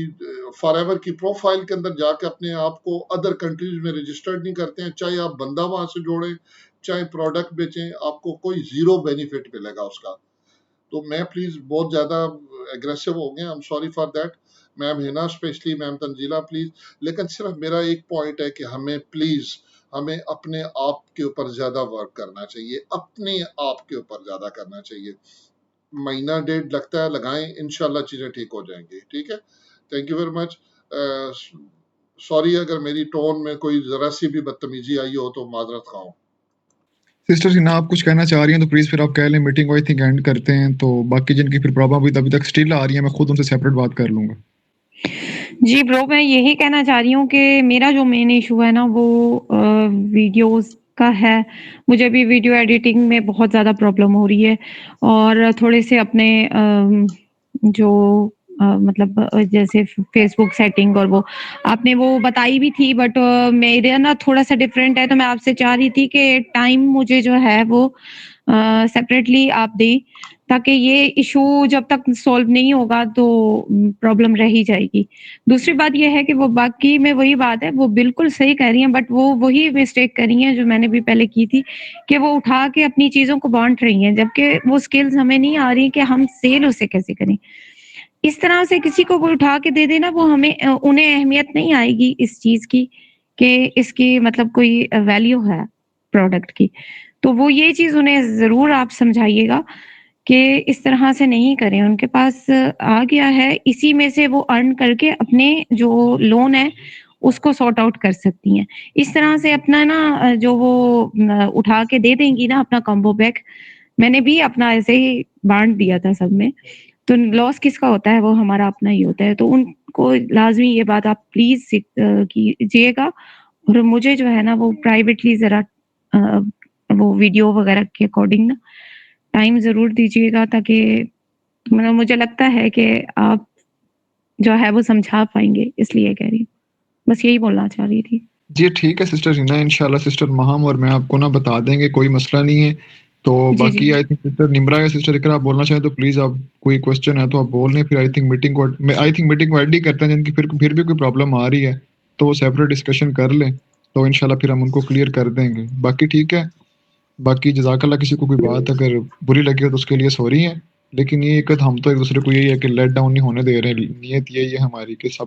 B: फॉरएवर की प्रोफाइल के अंदर जाके अपने आप को अदर कंट्रीज में रजिस्टर्ड नहीं करते हैं, चाहे आप बंदा वहां से जोड़ें, चाहे प्रोडक्ट बेचें, आपको कोई जीरो बेनिफिट मिलेगा उसका। तो मैं प्लीज बहुत ज्यादा एग्रेसिव हो गया, I am sorry for that. Ma'am Hina specially, ma'am Tanzila please, लेकिन सिर्फ मेरा एक पॉइंट है कि हमें अपने आप के ऊपर ज्यादा वर्क करना चाहिए, अपने आप के ऊपर ज्यादा करना चाहिए। महीना डेढ़ लगता है, लगाएं, इंशाल्लाह चीजें ठीक हो जाएंगी। ठीक है, thank you very much. Sorry अगर मेरी टोन में कोई जरा सी भी बदतमीजी आई हो तो माजरत खाऊं।
A: सिस्टर हिना, आप कुछ कहना चाह रही हैं तो प्लीज फिर आप कह लें, मीटिंग आई थिंक एंड करते हैं। तो बाकी जिनकी फिर प्रॉब्लम अभी तक स्टिल आ रही है, मैं खुद उनसे सेपरेट बात कर लूंगा।
G: जी ब्रो, मैं यही कहना चाह रही हूँ कि मेरा जो मेन इशू है ना वो वीडियोस का है। मुझे भी वीडियो एडिटिंग में बहुत ज़्यादा प्रॉब्लम हो रही है और थोड़े से अपने जो मतलब जैसे फेसबुक सेटिंग और वो आपने वो बताई भी थी, बट मेरा ना थोड़ा-सा डिफरेंट है, तो मैं आपसे चाह रही थी कि टाइम मुझे जो है वो सेपरेटली आप दें, ताकि ये इश्यू जब तक सॉल्व नहीं होगा तो प्रॉब्लम रह ही जाएगी। दूसरी बात ये है कि वो बाकी में वही बात है, वो बिल्कुल सही कह रही हैं, बट वो वही मिस्टेक कर रही हैं जो मैंने भी पहले की थी, कि वो उठा के अपनी चीज़ों को बाँट रही हैं, जबकि वो स्किल्स हमें नहीं आ रही कि हम सेल उसे कैसे करें। इस तरह से किसी को कोई उठा के दे देना, वो हमें उन्हें अहमियत नहीं आएगी इस चीज़ की कि इसकी मतलब कोई वैल्यू है प्रोडक्ट की। तो वो ये चीज़ उन्हें ज़रूर आप समझाइएगा कि इस तरह से नहीं करें। उनके पास आ गया है, इसी में से वो अर्न करके अपने जो लोन है, उसको सॉर्ट आउट कर सकती हैं। इस तरह से अपना ना जो वो उठा के दे देंगी ना अपना कॉम्बो पैक, मैंने भी अपना ऐसे ही बाँट दिया था सब में। तो लॉस किसका होता है, वो हमारा अपना ही होता है। तो उनको लाज़मी ये बात आप प्लीज़ कीजिएगा, और मुझे जो है ना वो प्राइवेटली ज़रा वो वीडियो वगैरह के अकॉर्डिंग ना टाइम ज़रूर दीजिएगा, ताकि मतलब मुझे लगता है कि आप जो है वो समझा पाएँगे, इसलिए कह रही हूँ। बस यही बोलना चाह रही थी।
A: जी ठीक है सिस्टर रीना, इंशाल्लाह सिस्टर महम और मैं आपको ना बता देंगे, कोई मसला नहीं है। तो
G: जी,
A: बाकी
G: जी।
A: आई थिंक सिस्टर निम्रा या सिस्टर इकरा आप बोलना चाहें तो प्लीज आप, कोई क्वेश्चन है तो आप बोल लें, फिर आई थिंक मीटिंग को ऐड ही करते हैं, जिनकी फिर भी कोई प्रॉब्लम आ रही है तो वो सेपरेट डिस्कशन कर लें, तो इंशाल्लाह फिर हम उनको क्लियर कर देंगे। बाकी ठीक है, बाकी जज़ाकल्लाह। किसी को कोई बात अगर बुरी लगी हो तो उसके लिए सॉरी है, लेकिन ये एक हम तो एक दूसरे को यही है कि लेट डाउन नहीं होने दे रहे हैं, नियत यही है हमारी कि सब